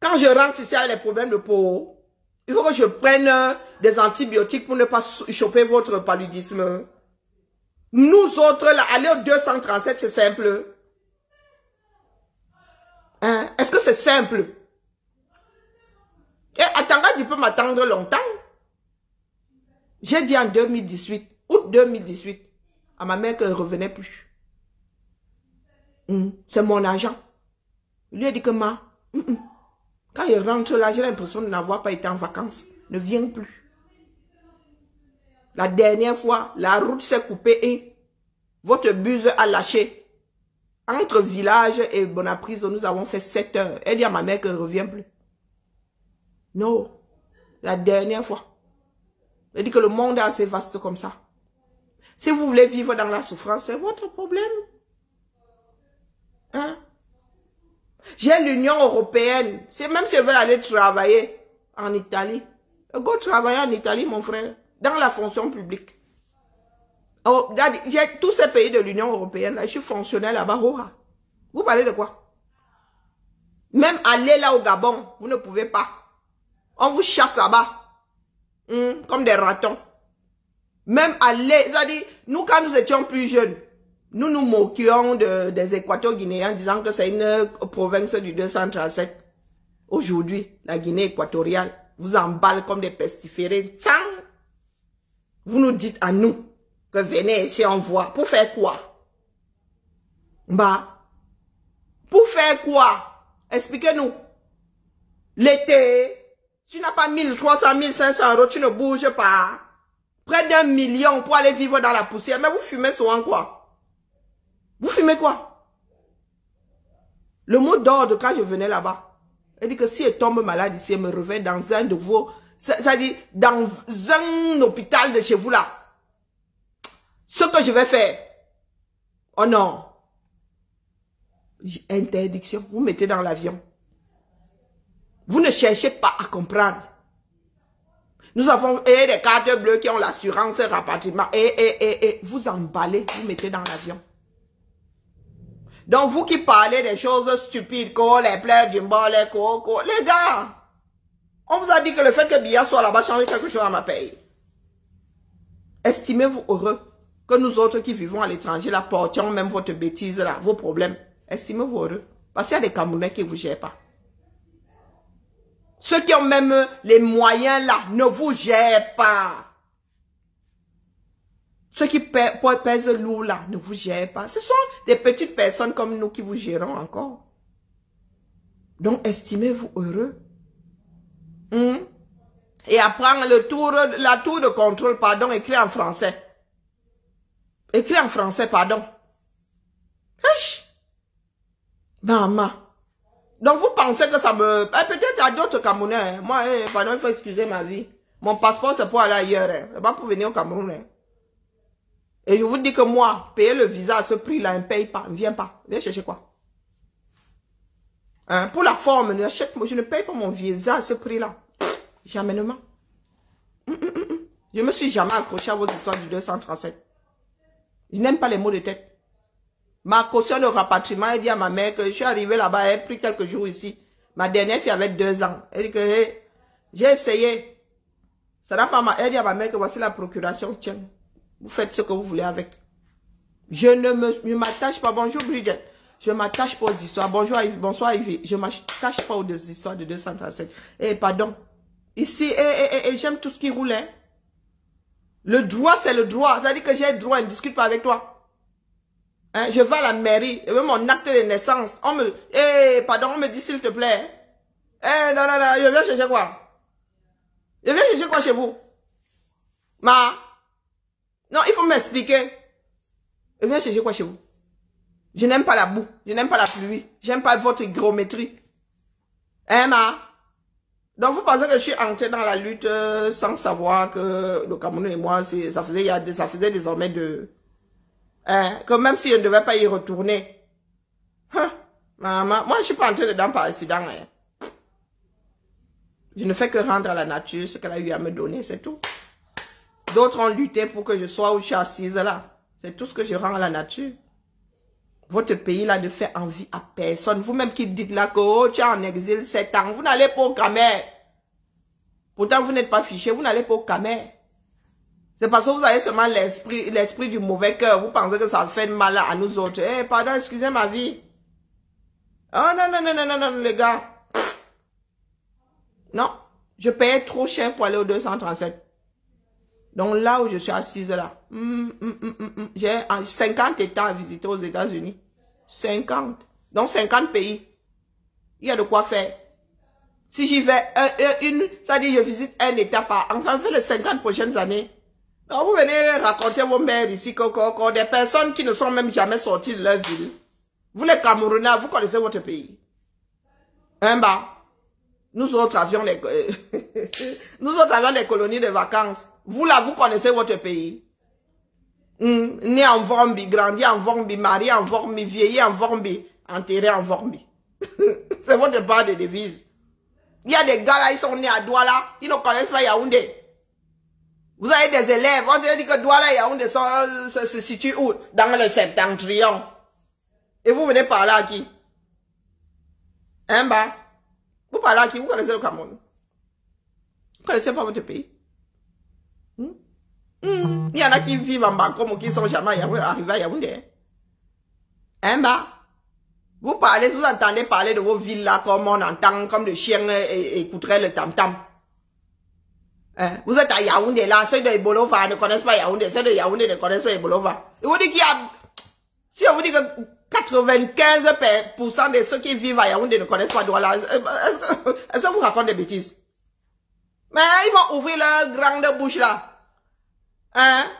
[SPEAKER 1] Quand je rentre ici avec les problèmes de peau, il faut que je prenne des antibiotiques pour ne pas choper votre paludisme. Nous autres, là, aller au 237, c'est simple. Hein? Est-ce que c'est simple? Et attends, tu peux m'attendre longtemps. J'ai dit en 2018, août 2018, à ma mère qu'elle ne revenait plus. C'est mon agent. Il lui a dit que quand il rentre là, j'ai l'impression de n'avoir pas été en vacances. Ne viens plus. La dernière fois, la route s'est coupée et votre bus a lâché. Entre village et Bonaprise, nous avons fait 7 heures. Elle dit à ma mère qu'elle ne revient plus. Non. La dernière fois. Elle dit que le monde est assez vaste comme ça. Si vous voulez vivre dans la souffrance, c'est votre problème. Hein? J'ai l'Union européenne. C'est même si je veux aller travailler en Italie. Go travailler en Italie, mon frère. Dans la fonction publique. Oh, j'ai tous ces pays de l'Union européenne. Là, je suis fonctionnaire là-bas. Vous parlez de quoi? Même aller là au Gabon, vous ne pouvez pas. On vous chasse là-bas. Comme des ratons. Même aller, c'est-à-dire, nous quand nous étions plus jeunes, nous nous moquions des Équato-Guinéens disant que c'est une province du 237. Aujourd'hui, la Guinée équatoriale vous emballe comme des pestiférés. Vous nous dites à nous que venez ici on voit. Pour faire quoi? Bah, pour faire quoi? Expliquez-nous. L'été, tu n'as pas 1300, 1500 €, tu ne bouges pas. Près d'1 million pour aller vivre dans la poussière. Mais vous fumez souvent quoi? Vous fumez quoi? Le mot d'ordre quand je venais là-bas, elle dit que si elle tombe malade ici, elle me réveille dans un de vos... C'est-à-dire, dans un hôpital de chez vous là. Ce que je vais faire. Oh non. Interdiction. Vous mettez dans l'avion. Vous ne cherchez pas à comprendre. Nous avons des cartes bleues qui ont l'assurance rapatriement. Et vous emballez, vous mettez dans l'avion. Donc vous qui parlez des choses stupides, les plaies, Jimbo, les coco, les gars, on vous a dit que le fait que Biya soit là-bas change quelque chose à ma paye. Estimez-vous heureux que nous autres qui vivons à l'étranger, là, portions même votre bêtise, là, vos problèmes. Estimez-vous heureux. Parce qu'il y a des Camerounais qui ne vous gèrent pas. Ceux qui ont même les moyens, là, ne vous gèrent pas. Ceux qui pèsent lourd, là, ne vous gèrent pas. Ce sont des petites personnes comme nous qui vous gérons encore. Donc, estimez-vous heureux. Et apprendre la tour de contrôle, pardon, écrit en français. Écrit en français, pardon. Maman. Donc vous pensez que ça me... peut-être à d'autres Camerounais. Moi, pardon, il faut excuser ma vie. Mon passeport, c'est pour aller ailleurs. C'est pas pour venir au Cameroun. Et je vous dis que moi, payer le visa à ce prix-là, ne paye pas, ne vient pas. Viens chercher quoi? Pour la forme, je ne paye pas mon visa à ce prix-là. Jamais. Je me suis jamais accroché à vos histoires du 237. Je n'aime pas les mots de tête. Ma caution de rapatriement, elle dit à ma mère que je suis arrivé là-bas, elle a pris quelques jours ici. Ma dernière fille avait 2 ans. Elle dit que j'ai essayé. Ça n'a pas elle dit à ma mère que voici la procuration, tiens. Vous faites ce que vous voulez avec. Je ne m'attache pas. Bonjour Bridget. Je m'attache pas aux histoires. Bonjour Yves. Bonsoir Yves. Je ne m'attache pas aux histoires de 237. Pardon. Ici, j'aime tout ce qui roule. Hein. Le droit, c'est le droit. Ça veut dire que j'ai le droit, on ne discute pas avec toi. Hein, je vais à la mairie, et même mon acte de naissance, on me dit s'il te plaît. Non, je viens chercher quoi? Je viens chercher quoi chez vous? Non, il faut m'expliquer. Je viens chercher quoi chez vous? Je n'aime pas la boue, je n'aime pas la pluie, j'aime pas votre hygrométrie. Donc vous pensez que je suis entrée dans la lutte sans savoir que le Cameroun et moi, ça faisait désormais que même si je ne devais pas y retourner. Maman, moi je suis pas entrée dedans par accident. Je ne fais que rendre à la nature ce qu'elle a eu à me donner, c'est tout. D'autres ont lutté pour que je sois où je suis assise là. C'est tout ce que je rends à la nature. Votre pays là ne fait envie à personne. Vous-même qui dites là que tu es en exil 7 ans, vous n'allez pas au Camer. Pourtant vous n'êtes pas fiché, vous n'allez pas au Camer. C'est parce que vous avez seulement l'esprit du mauvais cœur. Vous pensez que ça fait mal à nous autres. Pardon, excusez ma vie. Oh non, les gars. Non, je payais trop cher pour aller au 237. Donc là où je suis assise là, j'ai 50 États à visiter aux États-Unis. 50. Donc 50 pays. Il y a de quoi faire. Si j'y vais ça dit je visite un État par an, ça me fait les 50 prochaines années. Donc vous venez raconter vos mères ici, que des personnes qui ne sont même jamais sorties de leur ville. Vous les Camerounais, vous connaissez votre pays. Nous autres avions les colonies de vacances. Vous là, vous connaissez votre pays. Né en Vormbi, grandi en Vormbi, marié en Vormbi, vieilli en Vormbi, enterré en Vormbi. C'est votre part de devise. Il y a des gars là, ils sont nés à Douala, ils ne connaissent pas Yaoundé. Vous avez des élèves, on te dit que Douala et Yaoundé se situent où? Dans le septentrion. Et vous venez parler à qui? Vous parlez à qui? Vous connaissez le Cameroun? Vous connaissez pas votre pays? Il y en a qui vivent en Bangkok ou qui sont jamais arrivés à Yaoundé. Vous parlez, vous entendez parler de vos villes là comme on entend, comme le chien écouterait le tam-tam. Vous êtes à Yaoundé là, ceux de Ebolova ne connaissent pas Yaoundé, ceux de Yaoundé ne connaissent pas Ebolova. Et vous dites qu'il y a, si on vous dit que 95% de ceux qui vivent à Yaoundé ne connaissent pas Douala, est-ce que vous racontez des bêtises? Mais ils vont ouvrir leur grande bouche là.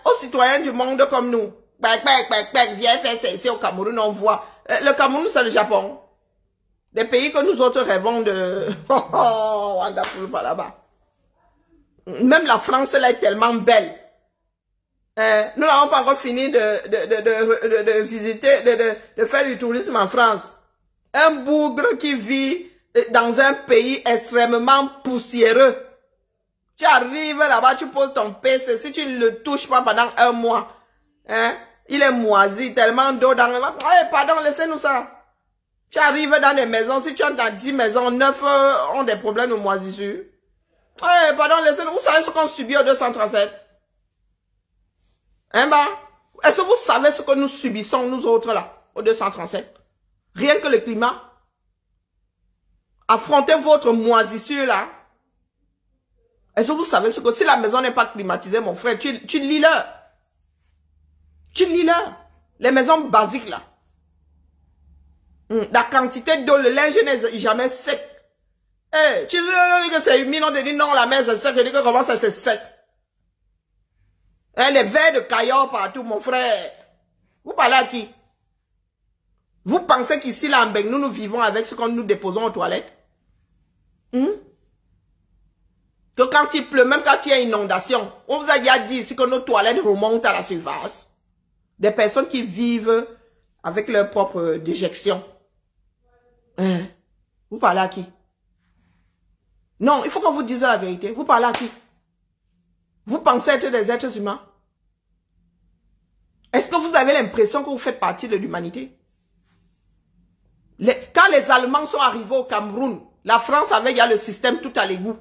[SPEAKER 1] Aux citoyens du monde comme nous. Viens faire ça ici au Cameroun, on voit. Le Cameroun, c'est le Japon. Des pays que nous autres rêvons de... Oh, wonderful, pas là-bas. Même la France, elle est tellement belle. Nous n'avons pas encore fini de visiter, de faire du tourisme en France. Un bougre qui vit dans un pays extrêmement poussiéreux. Tu arrives là-bas, tu poses ton PC, si tu ne le touches pas pendant un mois, hein, il est moisi, tellement d'eau dans le... Ouais, pardon, laissez-nous ça. Tu arrives dans des maisons, si tu entres dans 10 maisons, 9 ont des problèmes de moisissure. Ouais, pardon, laissez-nous. Vous savez ce qu'on subit au 237? Hein, bah? Est-ce que vous savez ce que nous subissons, nous autres, là, au 237? Rien que le climat. Affrontez votre moisissure, là. Est-ce que vous savez ce que... Si la maison n'est pas climatisée, mon frère, tu lis-leur. Tu lis-leur. Les maisons basiques, là. La quantité d'eau, le linge n'est jamais sec. Eh, tu dis que c'est humide, on te dit non, la mer c'est sec. Je dis que comment ça c'est sec? Les verres de caillou partout, mon frère. Vous parlez à qui? Vous pensez qu'ici, là, en Beng, nous vivons avec ce que nous déposons aux toilettes? Que quand il pleut, même quand il y a inondation, on vous a déjà dit ici que nos toilettes remontent à la surface. Des personnes qui vivent avec leur propre déjection. Vous parlez à qui? Non, il faut qu'on vous dise la vérité. Vous parlez à qui? Vous pensez être des êtres humains? Est-ce que vous avez l'impression que vous faites partie de l'humanité? Quand les Allemands sont arrivés au Cameroun, la France avait déjà le système tout à l'égout.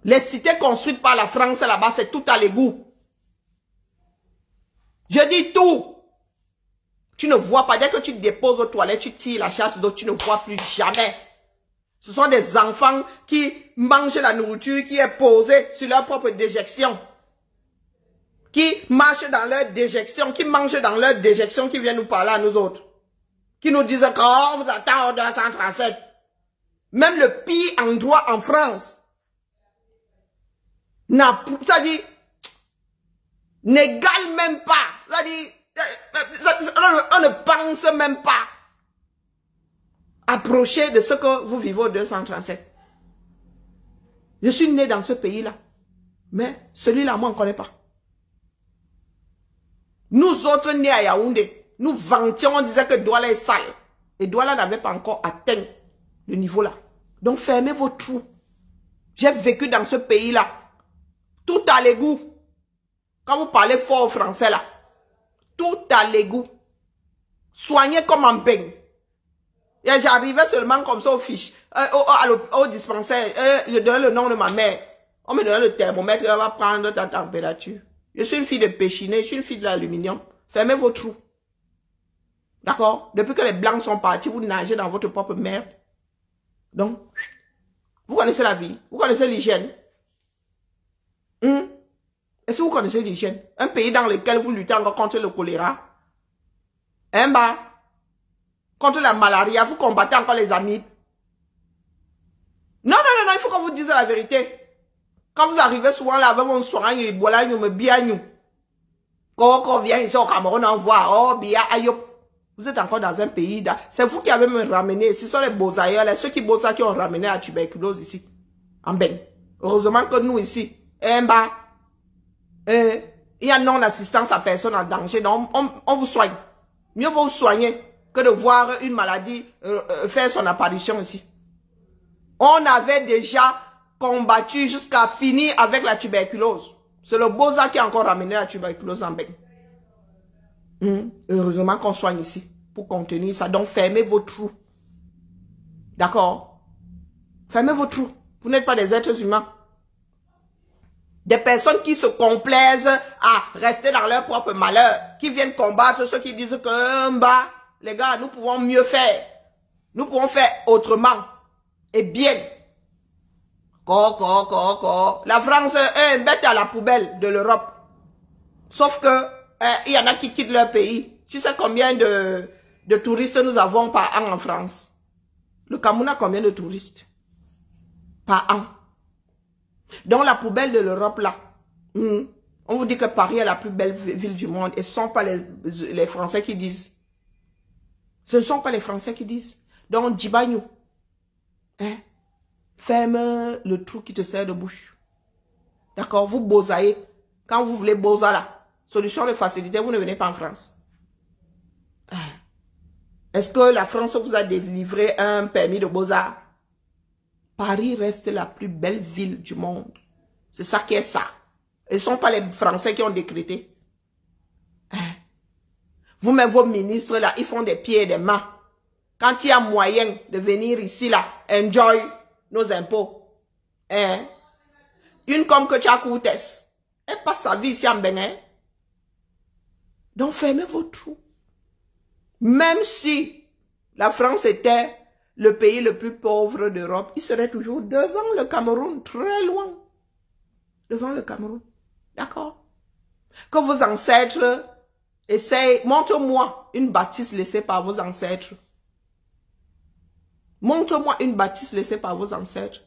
[SPEAKER 1] Les cités construites par la France là-bas, c'est tout à l'égout. Je dis tout. Tu ne vois pas. Dès que tu te déposes aux toilettes, tu tires la chasse d'eau, tu ne vois plus jamais. Ce sont des enfants qui mangent la nourriture qui est posée sur leur propre déjection. Qui marchent dans leur déjection, qui mangent dans leur déjection, qui viennent nous parler à nous autres. Qui nous disent qu'on vous attend au 237. Même le pire endroit en France. Ça dit, n'égale même pas. Ça dit, on ne pense même pas approcher de ce que vous vivez au 237. Je suis né dans ce pays-là. Mais celui-là, moi, on ne connaît pas. Nous autres nés à Yaoundé, nous vantions, on disait que Douala est sale. Et Douala n'avait pas encore atteint le niveau-là. Donc fermez vos trous. J'ai vécu dans ce pays-là. Tout à l'égout. Quand vous parlez fort français là. Tout à l'égout. Soignez comme en Beng. Et j'arrivais seulement comme ça au fiche. Au dispensaire. Je donnais le nom de ma mère. On me donnait le thermomètre. Elle va prendre ta température. Je suis une fille de Péchiné. Je suis une fille de l'aluminium. Fermez vos trous. D'accord? Depuis que les blancs sont partis, vous nagez dans votre propre merde. Donc, vous connaissez la vie. Vous connaissez l'hygiène. Est-ce que vous connaissez l'hygiène? Un pays dans lequel vous luttez encore contre le choléra. Contre la malaria, vous combattez encore les amibes. Non, il faut qu'on vous dise la vérité. Quand vous arrivez souvent là, avec mon soin, voilà, nous me bien nous. Quand on vient ici au Cameroun, on voit, oh, bien, aïe. Vous êtes encore dans un pays, c'est vous qui avez me ramené. Ce sont les beaux ailleurs, ceux qui bossent qui ont ramené la tuberculose ici. En Beng. Heureusement que nous ici, il y a non-assistance à personne en danger. Donc, on vous soigne. Mieux vaut vous soigner que de voir une maladie faire son apparition ici. On avait déjà combattu jusqu'à finir avec la tuberculose. C'est le Boza qui a encore ramené la tuberculose en Beng. Heureusement qu'on soigne ici pour contenir ça. Donc, fermez vos trous. D'accord? Fermez vos trous. Vous n'êtes pas des êtres humains. Des personnes qui se complaisent à rester dans leur propre malheur. Qui viennent combattre ceux qui disent que, les gars, nous pouvons mieux faire. Nous pouvons faire autrement. Et bien. La France est bête à la poubelle de l'Europe. Sauf que, il y en a qui quittent leur pays. Tu sais combien de touristes nous avons par an en France? Le Cameroun a combien de touristes par an? Donc la poubelle de l'Europe là, on vous dit que Paris est la plus belle ville du monde et ce ne sont pas les Français qui disent. Ce ne sont pas les Français qui disent. Donc Djibagnou, ferme le trou qui te sert de bouche. D'accord? Vous bosaillez. Quand vous voulez bosa là, Solution de facilité, vous ne venez pas en France. Est-ce que la France vous a délivré un permis de beaux-arts? Paris reste la plus belle ville du monde. C'est ça qui est ça. Ce ne sont pas les Français qui ont décrété. Vous-même, vos ministres, là, ils font des pieds et des mains. Quand il y a moyen de venir ici, là, enjoy nos impôts. Une comme que tu as coûté, elle passe sa vie ici en Bénin. Donc, fermez vos trous. Même si la France était le pays le plus pauvre d'Europe, il serait toujours devant le Cameroun, très loin. Devant le Cameroun. D'accord? Que vos ancêtres essayent, montre-moi une bâtisse laissée par vos ancêtres. Montre-moi une bâtisse laissée par vos ancêtres.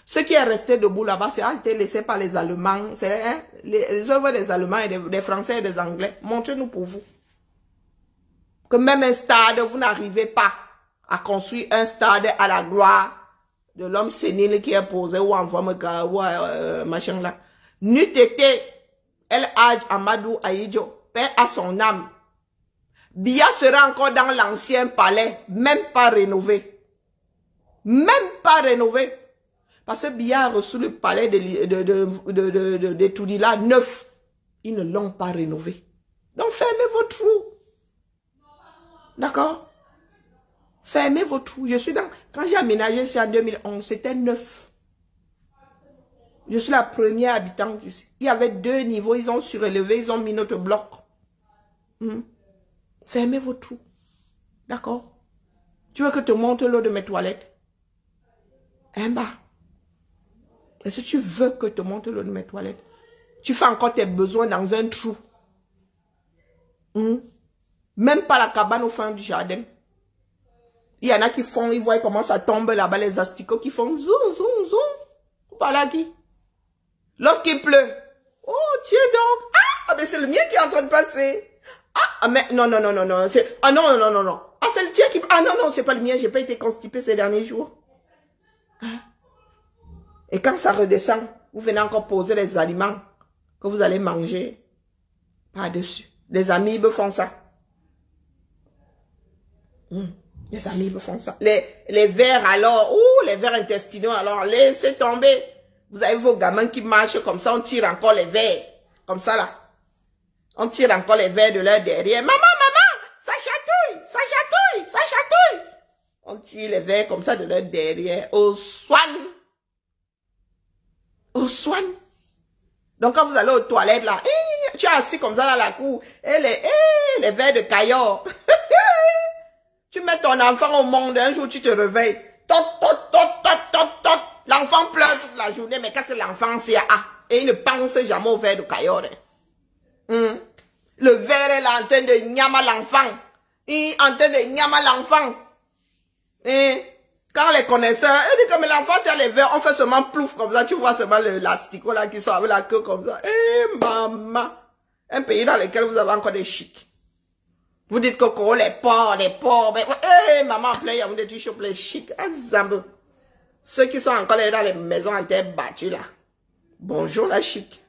[SPEAKER 1] Ce qui est resté debout là-bas, c'est été laissé par les Allemands. C'est les œuvres des Allemands et des Français et des Anglais. Montrez-nous pour vous. Que même un stade, vous n'arrivez pas à construire un stade à la gloire de l'homme sénile qui est posé ou en forme ou machin là. N'eût été El Hadj Amadou Ahidjo, paix à son âme. Biya sera encore dans l'ancien palais, même pas rénové. Même pas rénové. Parce que Biya a reçu le palais de Toudila neuf. Ils ne l'ont pas rénové. Donc fermez vos trous. D'accord? Fermez vos trous. Je suis dans... Quand j'ai aménagé ici en 2011, c'était neuf. Je suis la première habitante ici. Il y avait 2 niveaux, ils ont surélevé, ils ont mis notre bloc. Fermez vos trous. D'accord? Tu veux que je te montre l'eau de mes toilettes? Est-ce que tu veux que je te montre l'eau de mes toilettes? Tu fais encore tes besoins dans un trou. Même pas la cabane au fond du jardin. Il y en a qui font, ils voient comment ça tombe là-bas, les asticots qui font zoom, zoom, zoom. Voilà qui. Lorsqu'il pleut. Oh, tiens donc. Ah, mais c'est le mien qui est en train de passer. Ah, mais non, non, non, non, non. Ah non, non, non, non. Ah, c'est le tien qui... Ah non, non, c'est pas le mien. J'ai pas été constipé ces derniers jours. Et quand ça redescend, vous venez encore poser les aliments que vous allez manger par-dessus. Les amibes font ça. Les amibes font ça. Les vers alors, les vers intestinaux alors, laissez tomber. Vous avez vos gamins qui marchent comme ça, on tire encore les vers. Comme ça là. On tire encore les vers de leur derrière. Maman, maman, ça chatouille, ça chatouille, ça chatouille. On tire les vers comme ça de leur derrière. Au soin. Au soin. Donc quand vous allez aux toilettes là, tu es assis comme ça dans la cour. Et les vers de caillot. Tu mets ton enfant au monde, un jour tu te réveilles. Tot, tot, tot, tot, tot, tot. L'enfant pleure toute la journée, mais qu'est-ce que l'enfant sait? Et il ne pense jamais au verre de caillot. Le verre est là en train de nyama l'enfant. Il est en train de nyama l'enfant. Quand les connaisseurs, ils disent que l'enfant c'est les verres, on fait seulement plouf comme ça, tu vois seulement l'astico là qui sort avec la queue comme ça. Maman. Un pays dans lequel vous avez encore des chics. Vous dites que les porcs, mais, maman, plein, vous dites que les chics, ceux qui sont encore là dans les maisons en terre battue, là. Bonjour, la chic.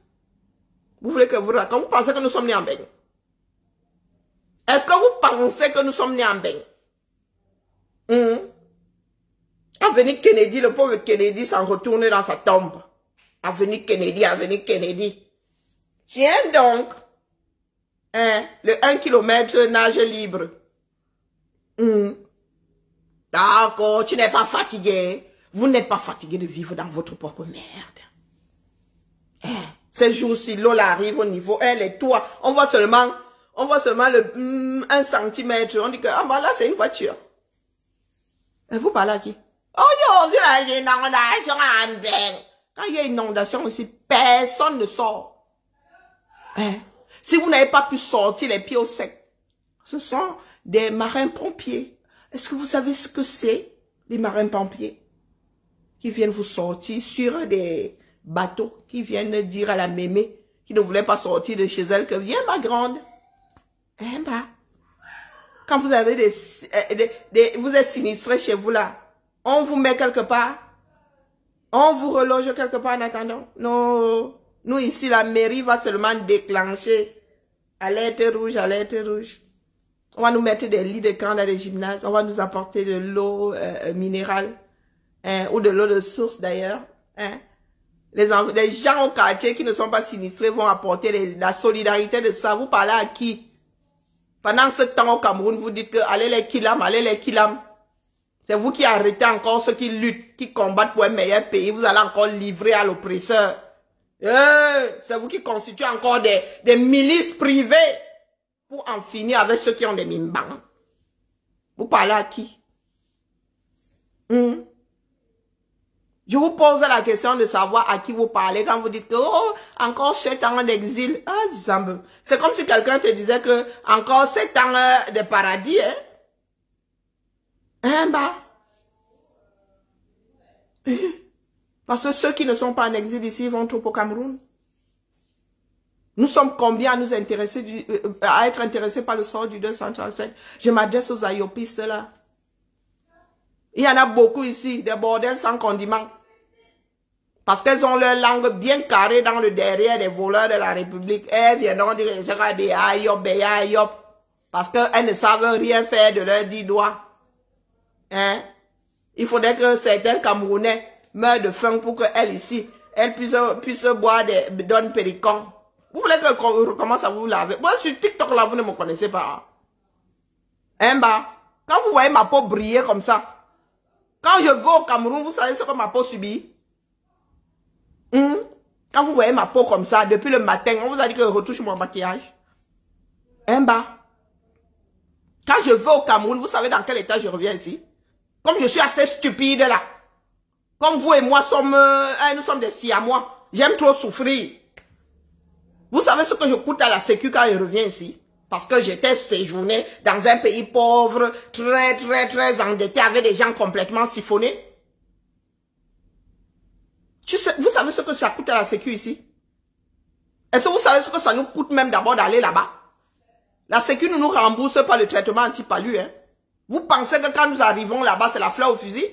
[SPEAKER 1] Vous voulez que vous racontez, vous pensez que nous sommes nés en beigne? Est-ce que vous pensez que nous sommes nés en beigne? Avenue Kennedy, le pauvre Kennedy s'en retourne dans sa tombe. Avenue Kennedy, avenue Kennedy. Tiens donc. Le 1 km nage libre. D'accord, tu n'es pas fatigué. Vous n'êtes pas fatigué de vivre dans votre propre merde. Ces jours-ci, l'eau arrive au niveau, les toits, on voit seulement le 1 centimètre. On dit que, là, c'est une voiture. Et vous parlez à qui? Oh, il y a une inondation en Beng. Quand il y a une inondation ici, personne ne sort. Si vous n'avez pas pu sortir les pieds au sec, ce sont des marins-pompiers. Est-ce que vous savez ce que c'est, les marins-pompiers? Qui viennent vous sortir sur des bateaux, qui viennent dire à la mémé, qui ne voulait pas sortir de chez elle, que viens ma grande. Quand vous avez vous êtes sinistré chez vous là, on vous met quelque part, on vous reloge quelque part en attendant. Non. Nous ici, la mairie va seulement déclencher Alerte rouge, alerte rouge. On va nous mettre des lits de camp dans les gymnases. On va nous apporter de l'eau minérale. Hein, ou de l'eau de source d'ailleurs. Hein. Les gens au quartier qui ne sont pas sinistrés vont apporter la solidarité de ça. Vous parlez à qui? Pendant ce temps au Cameroun, vous dites que allez les Kilam, allez les Kilam. C'est vous qui arrêtez encore ceux qui luttent, qui combattent pour un meilleur pays. Vous allez encore livrer à l'oppresseur. C'est vous qui constituez encore des milices privées pour en finir avec ceux qui ont des mimbans. Vous parlez à qui? Je vous pose la question de savoir à qui vous parlez quand vous dites que oh, encore 7 ans d'exil. Ah, Zambe. C'est comme si quelqu'un te disait que encore 7 ans de paradis. Hein? Hein, bah. Parce que ceux qui ne sont pas en exil ici vont trop au Cameroun. Nous sommes combien à nous intéresser, à être intéressés par le sort du 237? Je m'adresse aux ayopistes là. Il y en a beaucoup ici, des bordels sans condiments. Parce qu'elles ont leur langue bien carrée dans le derrière des voleurs de la République. Elles viendront dire, parce qu'elles ne savent rien faire de leurs 10 doigts. Hein? Il faudrait que certains Camerounais meurent de faim pour qu'elles ici, elles puissent boire des donnes péricons. Vous voulez que je recommence à vous laver? Moi, sur TikTok, là, vous ne me connaissez pas. Hein, bah? Quand vous voyez ma peau briller comme ça, quand je vais au Cameroun, vous savez ce que ma peau subit? Quand vous voyez ma peau comme ça, depuis le matin, on vous a dit que je retouche mon maquillage. Hein, bah? Quand je vais au Cameroun, vous savez dans quel état je reviens ici? Comme je suis assez stupide là. Comme vous et moi sommes, nous sommes des siamois. J'aime trop souffrir. Vous savez ce que je coûte à la sécu quand je reviens ici? Parce que j'étais séjourné dans un pays pauvre, très endetté, avec des gens complètement siphonnés. Vous savez ce que ça coûte à la sécu ici? Est-ce que vous savez ce que ça nous coûte même d'abord d'aller là-bas? La sécu ne nous rembourse pas le traitement anti-palu. Hein? Vous pensez que quand nous arrivons là-bas, c'est la fleur au fusil?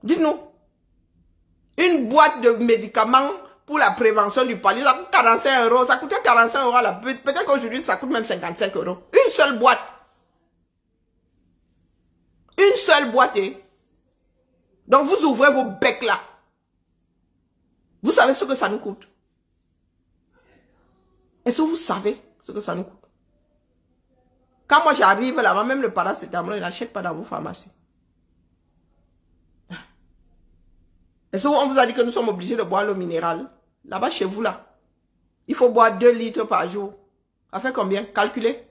[SPEAKER 1] Dites-nous. Une boîte de médicaments pour la prévention du palu, ça coûte 45 €. Ça coûtait 45 € là. Peut-être qu'aujourd'hui, ça coûte même 55 €. Une seule boîte. Une seule boîte. Donc, vous ouvrez vos becs là. Vous savez ce que ça nous coûte? Est-ce que vous savez ce que ça nous coûte? Quand moi j'arrive là-bas, même le paracétamol, il n'achète pas dans vos pharmacies. Est-ce qu'on vous a dit que nous sommes obligés de boire l'eau minérale? Là-bas, chez vous, là. Il faut boire 2 litres par jour. Ça fait combien? Calculez.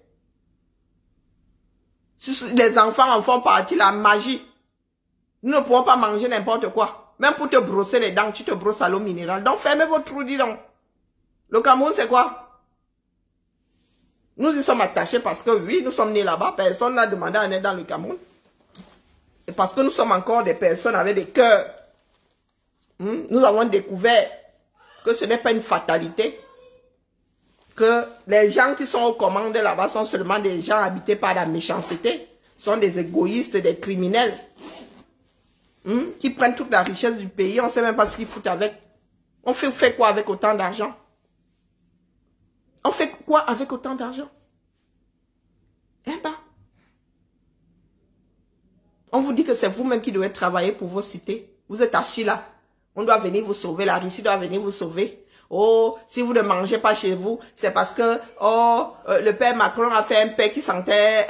[SPEAKER 1] Si les enfants en font partie, la magie. Nous ne pouvons pas manger n'importe quoi. Même pour te brosser les dents, tu te brosses à l'eau minérale. Donc, fermez votre trou, dis donc. Le Cameroun, c'est quoi? Nous y sommes attachés parce que, oui, nous sommes nés là-bas. Personne n'a demandé à naître dans le Cameroun. Et parce que nous sommes encore des personnes avec des cœurs. Nous avons découvert que ce n'est pas une fatalité. Que les gens qui sont aux commandes là-bas sont seulement des gens habités par la méchanceté. Sont des égoïstes, des criminels. Qui prennent toute la richesse du pays. On ne sait même pas ce qu'ils foutent avec. On fait quoi avec autant d'argent? On fait quoi avec autant d'argent? Eh ben. On vous dit que c'est vous-même qui devez travailler pour vos cités. Vous êtes assis là. On doit venir vous sauver. La Russie doit venir vous sauver. Oh, si vous ne mangez pas chez vous, c'est parce que le père Macron a fait un paix qui sentait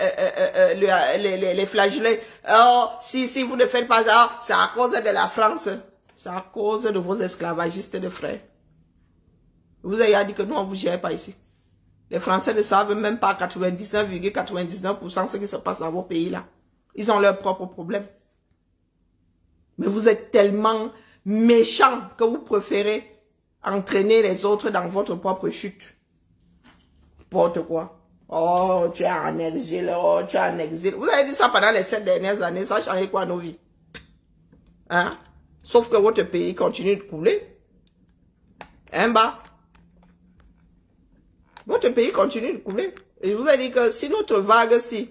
[SPEAKER 1] les flagellés. Oh, si vous ne faites pas ça, c'est à cause de la France. C'est à cause de vos esclavagistes de frères. Vous avez dit que nous, on ne vous gère pas ici. Les Français ne savent même pas 99,99% ce qui se passe dans vos pays là. Ils ont leurs propres problèmes. Mais vous êtes tellement méchants que vous préférez entraîner les autres dans votre propre chute. N'importe quoi. Oh, tu es en exil, oh, tu es en exil. Vous avez dit ça pendant les 7 dernières années, ça a changé quoi nos vies? Hein? Sauf que votre pays continue de couler. Hein, bah? Votre pays continue de couler. Et je vous ai dit que si notre vague, si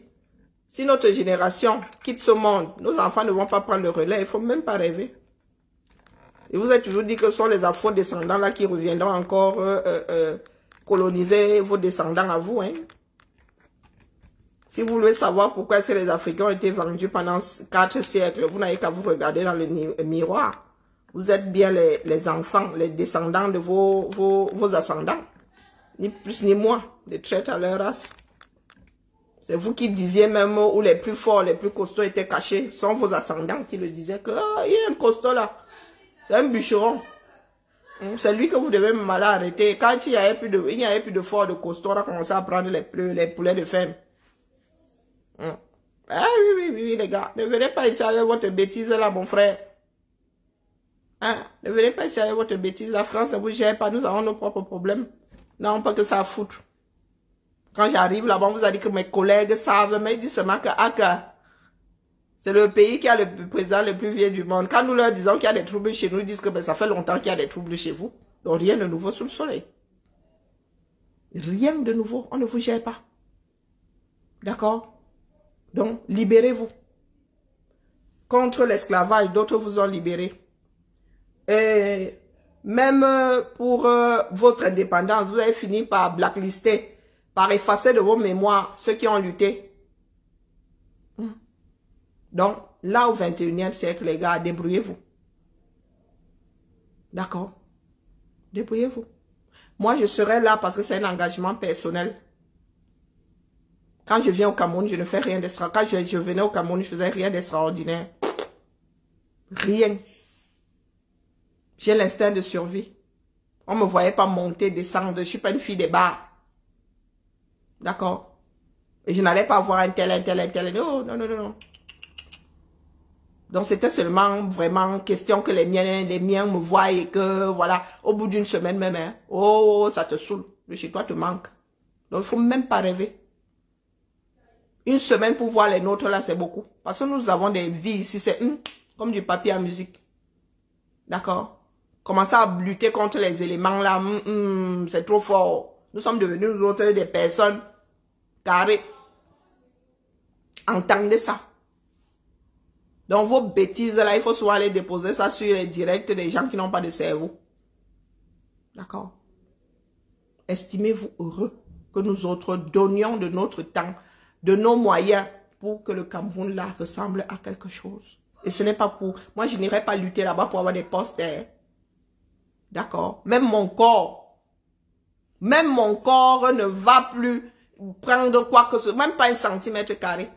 [SPEAKER 1] notre génération quitte ce monde, nos enfants ne vont pas prendre le relais, il ne faut même pas rêver. Et vous avez toujours dit que ce sont les afro-descendants là qui reviendront encore coloniser vos descendants à vous. Hein. Si vous voulez savoir pourquoi les Africains ont été vendus pendant 4 siècles, vous n'avez qu'à vous regarder dans le miroir. Vous êtes bien les enfants, les descendants de vos ascendants. Ni plus ni moins, des traîtres à leur race. C'est vous qui disiez même où les plus forts, les plus costauds étaient cachés. Ce sont vos ascendants qui le disaient que il y a un costaud là. C'est un bûcheron. C'est lui que vous devez me mal arrêter. Quand il n'y avait plus de forts, de costauds, on a commencé à prendre les poulets de ferme. Ah oui, les gars. Ne venez pas ici avec votre bêtise là, mon frère. Hein? Ne venez pas ici avec votre bêtise. La France ne vous gère pas. Nous avons nos propres problèmes. Non, pas que ça à foutre. Quand j'arrive là-bas, vous allez dire que mes collègues savent, mais ils disent seulement que c'est le pays qui a le président le plus vieux du monde. Quand nous leur disons qu'il y a des troubles chez nous, ils disent que ben, ça fait longtemps qu'il y a des troubles chez vous. Donc rien de nouveau sous le soleil. Rien de nouveau. On ne vous gère pas. D'accord? Donc, libérez-vous. Contre l'esclavage, d'autres vous ont libéré. Et même pour votre indépendance, vous avez fini par blacklister, par effacer de vos mémoires ceux qui ont lutté. Donc, là au 21e siècle, les gars, débrouillez-vous. D'accord? Débrouillez-vous. Moi, je serai là parce que c'est un engagement personnel. Quand je viens au Cameroun, je ne fais rien d'extraordinaire. Quand je venais au Cameroun, je faisais rien d'extraordinaire. Rien. J'ai l'instinct de survie. On ne me voyait pas monter, descendre. Je ne suis pas une fille des bars. D'accord? Et je n'allais pas voir un tel. Non. Donc, c'était seulement vraiment question que les miens me voient et que, voilà, au bout d'une semaine même, hein, oh, ça te saoule. Le chez toi te manque. Donc, il ne faut même pas rêver. Une semaine pour voir les nôtres, là, c'est beaucoup. Parce que nous avons des vies ici, c'est comme du papier à musique. D'accord? Commencer à lutter contre les éléments, là, c'est trop fort. Nous sommes devenus, nous autres, des personnes carrées. Entendez ça. Donc, vos bêtises, là, il faut soit aller déposer ça sur les directs des gens qui n'ont pas de cerveau. D'accord? Estimez-vous heureux que nous autres donnions de notre temps, de nos moyens pour que le Cameroun là ressemble à quelque chose. Et ce n'est pas pour... Moi, je n'irai pas lutter là-bas pour avoir des postes. D'accord? Même mon corps ne va plus prendre quoi que ce soit, même pas 1 centimètre carré.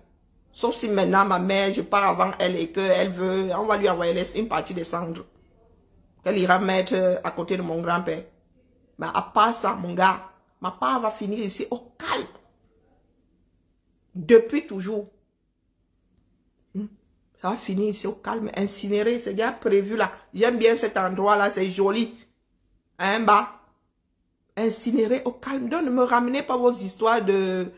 [SPEAKER 1] Sauf si maintenant ma mère, je pars avant elle et qu'elle veut, on va lui envoyer une partie des cendres qu'elle ira mettre à côté de mon grand-père. Mais à part ça, mon gars, ma part va finir ici au calme. Depuis toujours. Ça va finir ici au calme, incinéré. C'est déjà prévu là. J'aime bien cet endroit là, c'est joli. Hein, bah. Incinéré au calme. Donc ne me ramenez pas vos histoires de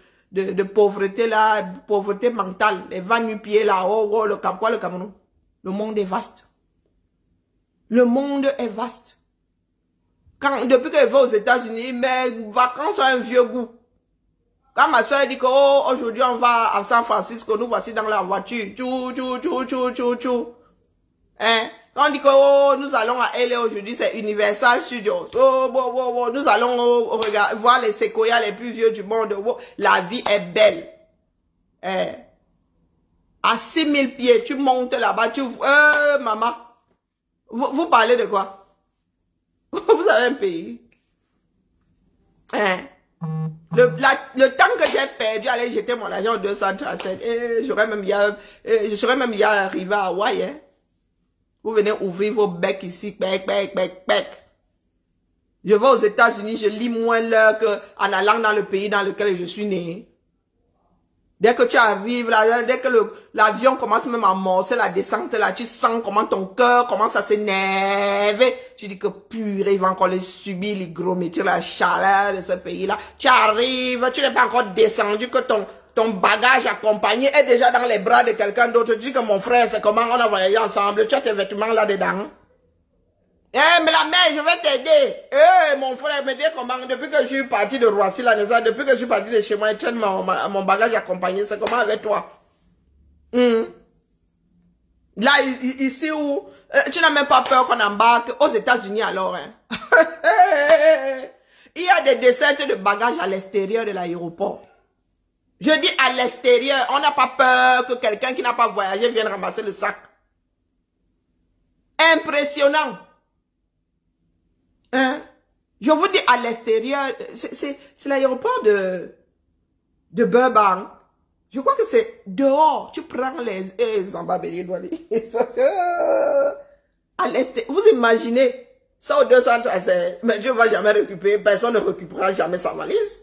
[SPEAKER 1] pauvreté là, pauvreté mentale. Les va-nu-pieds là, oh, le Cameroun. Le monde est vaste. Le monde est vaste. Depuis que je vais aux États-Unis, mes vacances ont un vieux goût. Quand ma soeur dit que oh, aujourd'hui on va à San Francisco, nous voici dans la voiture. Hein? Quand on dit que oh, nous allons à LA aujourd'hui, c'est Universal Studios. Oh, nous allons voir les séquoias les plus vieux du monde. Oh, la vie est belle. Hein? À 6000 pieds, tu montes là-bas, maman. Vous parlez de quoi? Vous avez un pays. Hein? Le temps que j'ai perdu, aller jeter mon argent au 237, et je serais même y arrivé à Hawaï. Hein? Vous venez ouvrir vos becs ici, bec. Je vais aux États-Unis, je lis moins l'heure qu'en allant dans le pays dans lequel je suis né. Dès que tu arrives là, dès que l'avion commence même à amorcer la descente là, tu sens comment ton cœur commence à s'énerver. Tu dis que purée, il va encore les subir, l'hygrométrie, la chaleur de ce pays-là. Tu arrives, tu n'es pas encore descendu, que ton bagage accompagné est déjà dans les bras de quelqu'un d'autre. Tu dis que mon frère, c'est comment on a voyagé ensemble. Tu as tes vêtements là-dedans. Eh, mais la mère, je vais t'aider. Eh, mon frère, me dit comment, depuis que je suis parti de Roissy, la naissance, depuis que je suis parti de chez moi, je traîne mon bagage accompagné, c'est comment avec toi? Là, ici où tu n'as même pas peur qu'on embarque aux États-Unis alors. Hein. Il y a des descentes de bagages à l'extérieur de l'aéroport. Je dis à l'extérieur, on n'a pas peur que quelqu'un qui n'a pas voyagé vienne ramasser le sac. Impressionnant. Hein? Je vous dis à l'extérieur, c'est l'aéroport de Burbank. Je crois que c'est dehors. Tu prends les embabéliers. À l'extérieur. Vous imaginez ça au 213, mais Dieu ne va jamais récupérer. Personne ne récupérera jamais sa valise.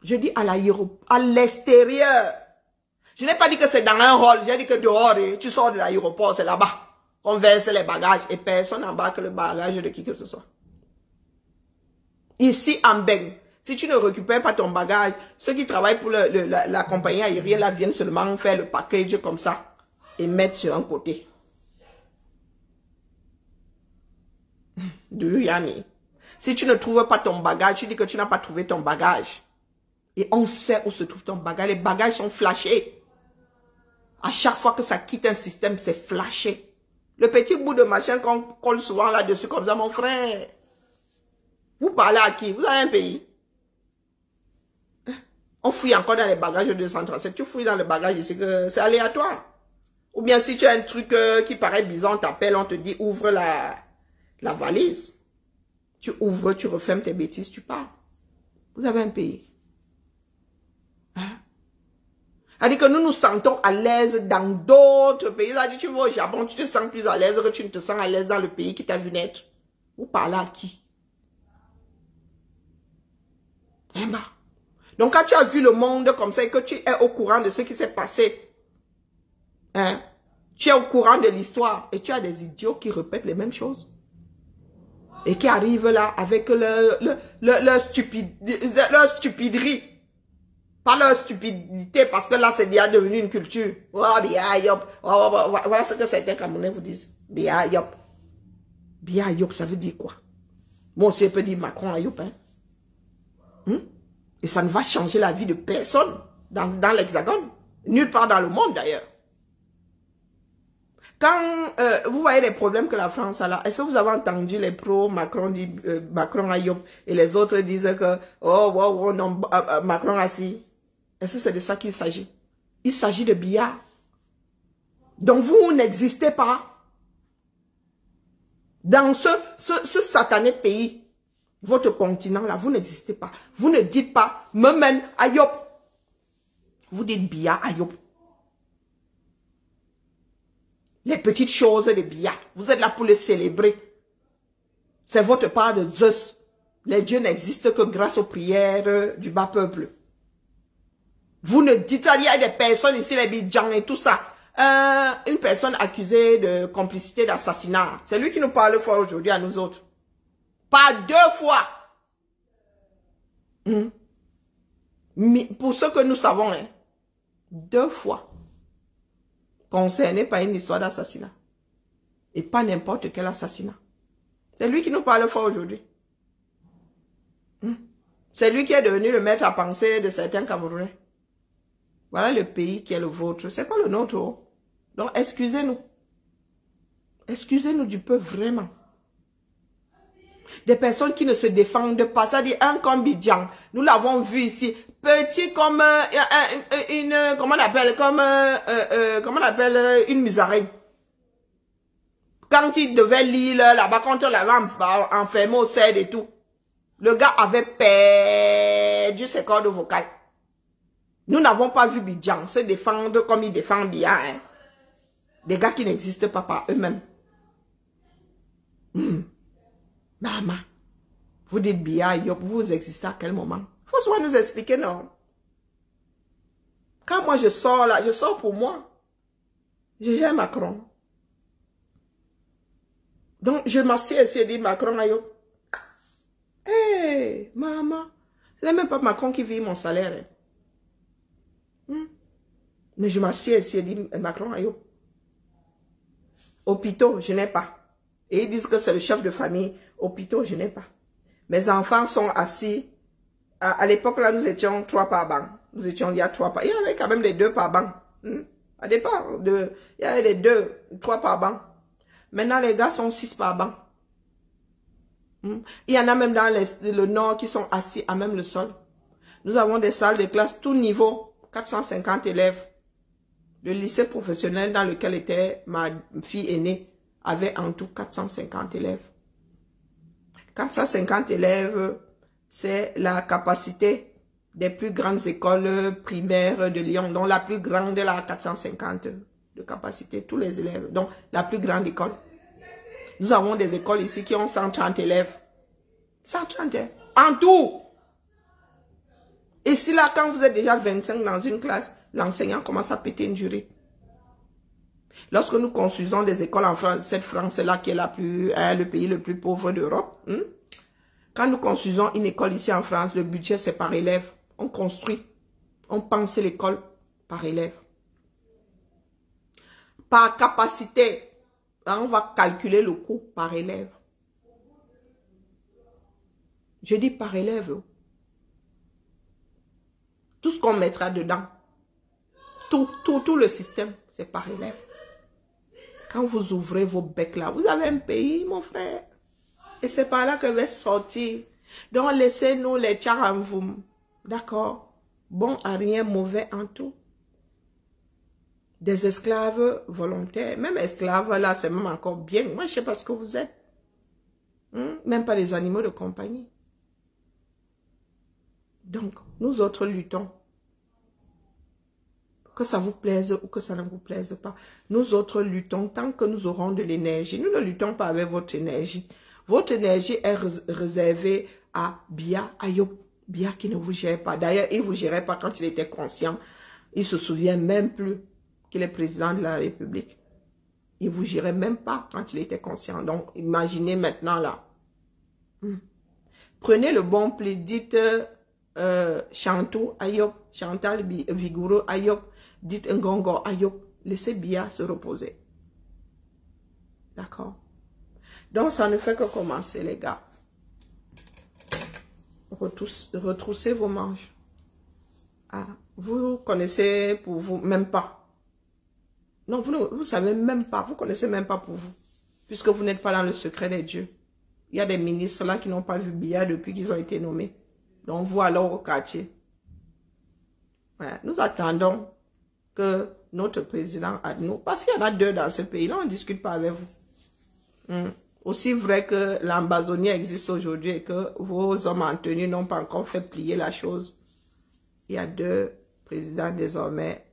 [SPEAKER 1] Je dis à l'extérieur. Je n'ai pas dit que c'est dans un hall. J'ai dit que dehors, tu sors de l'aéroport, c'est là-bas. On verse les bagages et personne n'embarque le bagage de qui que ce soit. Ici, en Beng, si tu ne récupères pas ton bagage, ceux qui travaillent pour la compagnie aérienne là viennent seulement faire le package comme ça et mettre sur un côté. Du Yanni. Si tu ne trouves pas ton bagage, tu dis que tu n'as pas trouvé ton bagage. Et on sait où se trouve ton bagage. Les bagages sont flashés. À chaque fois que ça quitte un système, c'est flashé. Le petit bout de machin qu'on colle souvent là-dessus comme ça, mon frère. Vous parlez à qui? Vous avez un pays? On fouille encore dans les bagages de 237. Tu fouilles dans le bagage ici que c'est aléatoire. Ou bien si tu as un truc qui paraît bizarre, on t'appelle, on te dit ouvre la valise. Tu ouvres, tu refermes tes bêtises, tu pars. Vous avez un pays. Hein? C'est-à-dire que nous nous sentons à l'aise dans d'autres pays. C'est-à-dire tu vas au Japon, tu te sens plus à l'aise que tu ne te sens à l'aise dans le pays qui t'a vu naître. Vous parlez à qui? Donc quand tu as vu le monde comme ça et que tu es au courant de ce qui s'est passé, hein, tu es au courant de l'histoire et tu as des idiots qui répètent les mêmes choses et qui arrivent là avec leur stupiderie. Pas leur stupidité parce que là c'est déjà devenu une culture. Voilà ce que certains Camerounais vous disent. Bia yop. Bia yop, ça veut dire quoi? Moi aussi je peux dire Macron à yop. Hein? Et ça ne va changer la vie de personne dans l'Hexagone. Nulle part dans le monde d'ailleurs. Quand vous voyez les problèmes que la France a là, est-ce que vous avez entendu les pros, Macron dit Macron a yop, et les autres disent que oh non, Macron a si. Est-ce que c'est de ça qu'il s'agit? Il s'agit de billard. Donc vous n'existez pas. Dans ce satané pays, votre continent là, vous n'existez pas. Vous ne dites pas, me mène à Yop. Vous dites billard à Yop. Les petites choses de billard, vous êtes là pour les célébrer. C'est votre part de Zeus. Les dieux n'existent que grâce aux prières du bas peuple. Vous ne dites pas, il y a des personnes ici, les bidjans et tout ça. Une personne accusée de complicité d'assassinat. C'est lui qui nous parle fort aujourd'hui à nous autres. Pas 2 fois. Mais pour ce que nous savons, hein, 2 fois. Concerné par une histoire d'assassinat. Et pas n'importe quel assassinat. C'est lui qui nous parle fort aujourd'hui. C'est lui qui est devenu le maître à penser de certains Camerounais. Voilà le pays qui est le vôtre. C'est pas le nôtre. Oh. Donc, excusez-nous. Excusez-nous du peu, vraiment. Des personnes qui ne se défendent pas. Ça dit un comme Bidjan. Nous l'avons vu ici. Petit comme comment on appelle, comment on appelle une musaraigne. Quand il devait lire là-bas, quand on l'avait enfermé au CED et tout, le gars avait perdu ses cordes vocales. Nous n'avons pas vu Bidjan se défendre comme il défend bien. Hein. Des gars qui n'existent pas par eux-mêmes. Maman, vous dites bien, vous existez à quel moment? Il faut souvent nous expliquer, non? Quand moi je sors là, je sors pour moi. J'aime Macron. Donc je m'assieds et dis Macron, ayo. Hé, maman, ce n'est même pas Macron qui vit mon salaire. Hein. Mais je m'assieds et dis Macron, ayo. Hôpitaux, je n'ai pas. Et ils disent que c'est le chef de famille. Hôpitaux, je n'ai pas. Mes enfants sont assis. À l'époque, là, nous étions 3 par banc. Nous étions il y a 3 par... Il y avait quand même les 2 par banc. À départ, il y avait les 2, 3 par banc. Maintenant, les gars sont 6 par banc. Il y en a même dans le nord qui sont assis à même le sol. Nous avons des salles de classe tout niveau, 450 élèves. Le lycée professionnel dans lequel était ma fille aînée avait en tout 450 élèves. 450 élèves, c'est la capacité des plus grandes écoles primaires de Lyon. Donc la plus grande est la 450 de capacité, tous les élèves. Donc la plus grande école. Nous avons des écoles ici qui ont 130 élèves. 130 en tout. Et si là, quand vous êtes déjà 25 dans une classe, l'enseignant commence à péter une jurée. Lorsque nous construisons des écoles en France, cette France-là qui est le pays le plus pauvre d'Europe, quand nous construisons une école ici en France, le budget c'est par élève. On construit, on pense l'école par élève. Par capacité, on va calculer le coût par élève. Je dis par élève. Tout ce qu'on mettra dedans, tout le système, c'est par élève. Quand vous ouvrez vos becs là, vous avez un pays, mon frère. Et c'est par là que va sortir. Donc, laissez-nous les tchars en vous. D'accord? Bon à rien, mauvais en tout. Des esclaves volontaires. Même esclaves, là, c'est même encore bien. Moi, je ne sais pas ce que vous êtes. Même pas les animaux de compagnie. Donc, nous autres luttons. Que ça vous plaise ou que ça ne vous plaise pas. Nous autres luttons tant que nous aurons de l'énergie. Nous ne luttons pas avec votre énergie. Votre énergie est réservée à Biya Ayoub. Biya qui ne vous gère pas. D'ailleurs, il ne vous gérait pas quand il était conscient. Il ne se souvient même plus qu'il est président de la République. Il ne vous gérait même pas quand il était conscient. Donc, imaginez maintenant là. Prenez le bon pli. Dites Chantou Ayoub. Chantal Vigoureux Ayoub. Dites Ngongo Ayoub. Laissez Biya se reposer. D'accord? Donc, ça ne fait que commencer, les gars. Retroussez vos manches. Ah, vous connaissez pour vous, même pas. Non, vous ne savez même pas. Vous connaissez même pas pour vous. Puisque vous n'êtes pas dans le secret des dieux. Il y a des ministres là qui n'ont pas vu Biya depuis qu'ils ont été nommés. Donc, vous alors au quartier. Ouais, nous attendons que notre président à nous. Parce qu'il y en a 2 dans ce pays. Là, on ne discute pas avec vous. Aussi vrai que l'Ambazonie existe aujourd'hui et que vos hommes en tenue n'ont pas encore fait plier la chose. Il y a 2 présidents désormais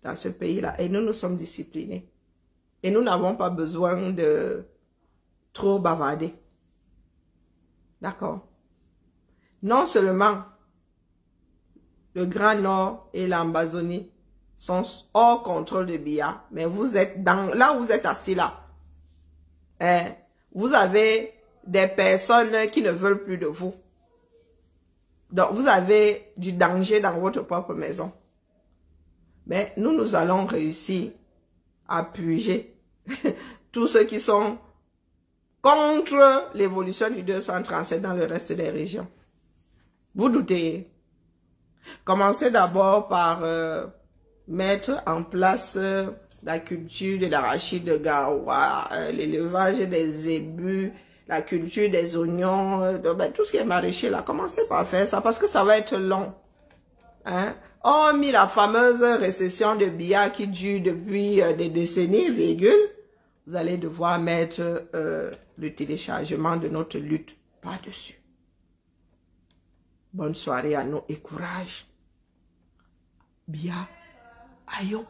[SPEAKER 1] dans ce pays-là. Et nous sommes disciplinés. Et nous n'avons pas besoin de trop bavarder. D'accord? Non seulement le Grand Nord et l'Ambazonie sont hors contrôle de Biya, mais vous êtes là où vous êtes assis là. Vous avez des personnes qui ne veulent plus de vous. Donc, vous avez du danger dans votre propre maison. Mais nous allons réussir à purger tous ceux qui sont contre l'évolution du 237 dans le reste des régions. Vous doutez. Commencez d'abord par mettre en place la culture de l'arachide de Garoua, l'élevage des zébus, la culture des oignons, tout ce qui est maraîcher là. Commencez par faire ça parce que ça va être long. Hormis la fameuse récession de Biya qui dure depuis des décennies, virgule, vous allez devoir mettre le téléchargement de notre lutte par-dessus. Bonne soirée à nous et courage. Biya Ayoub.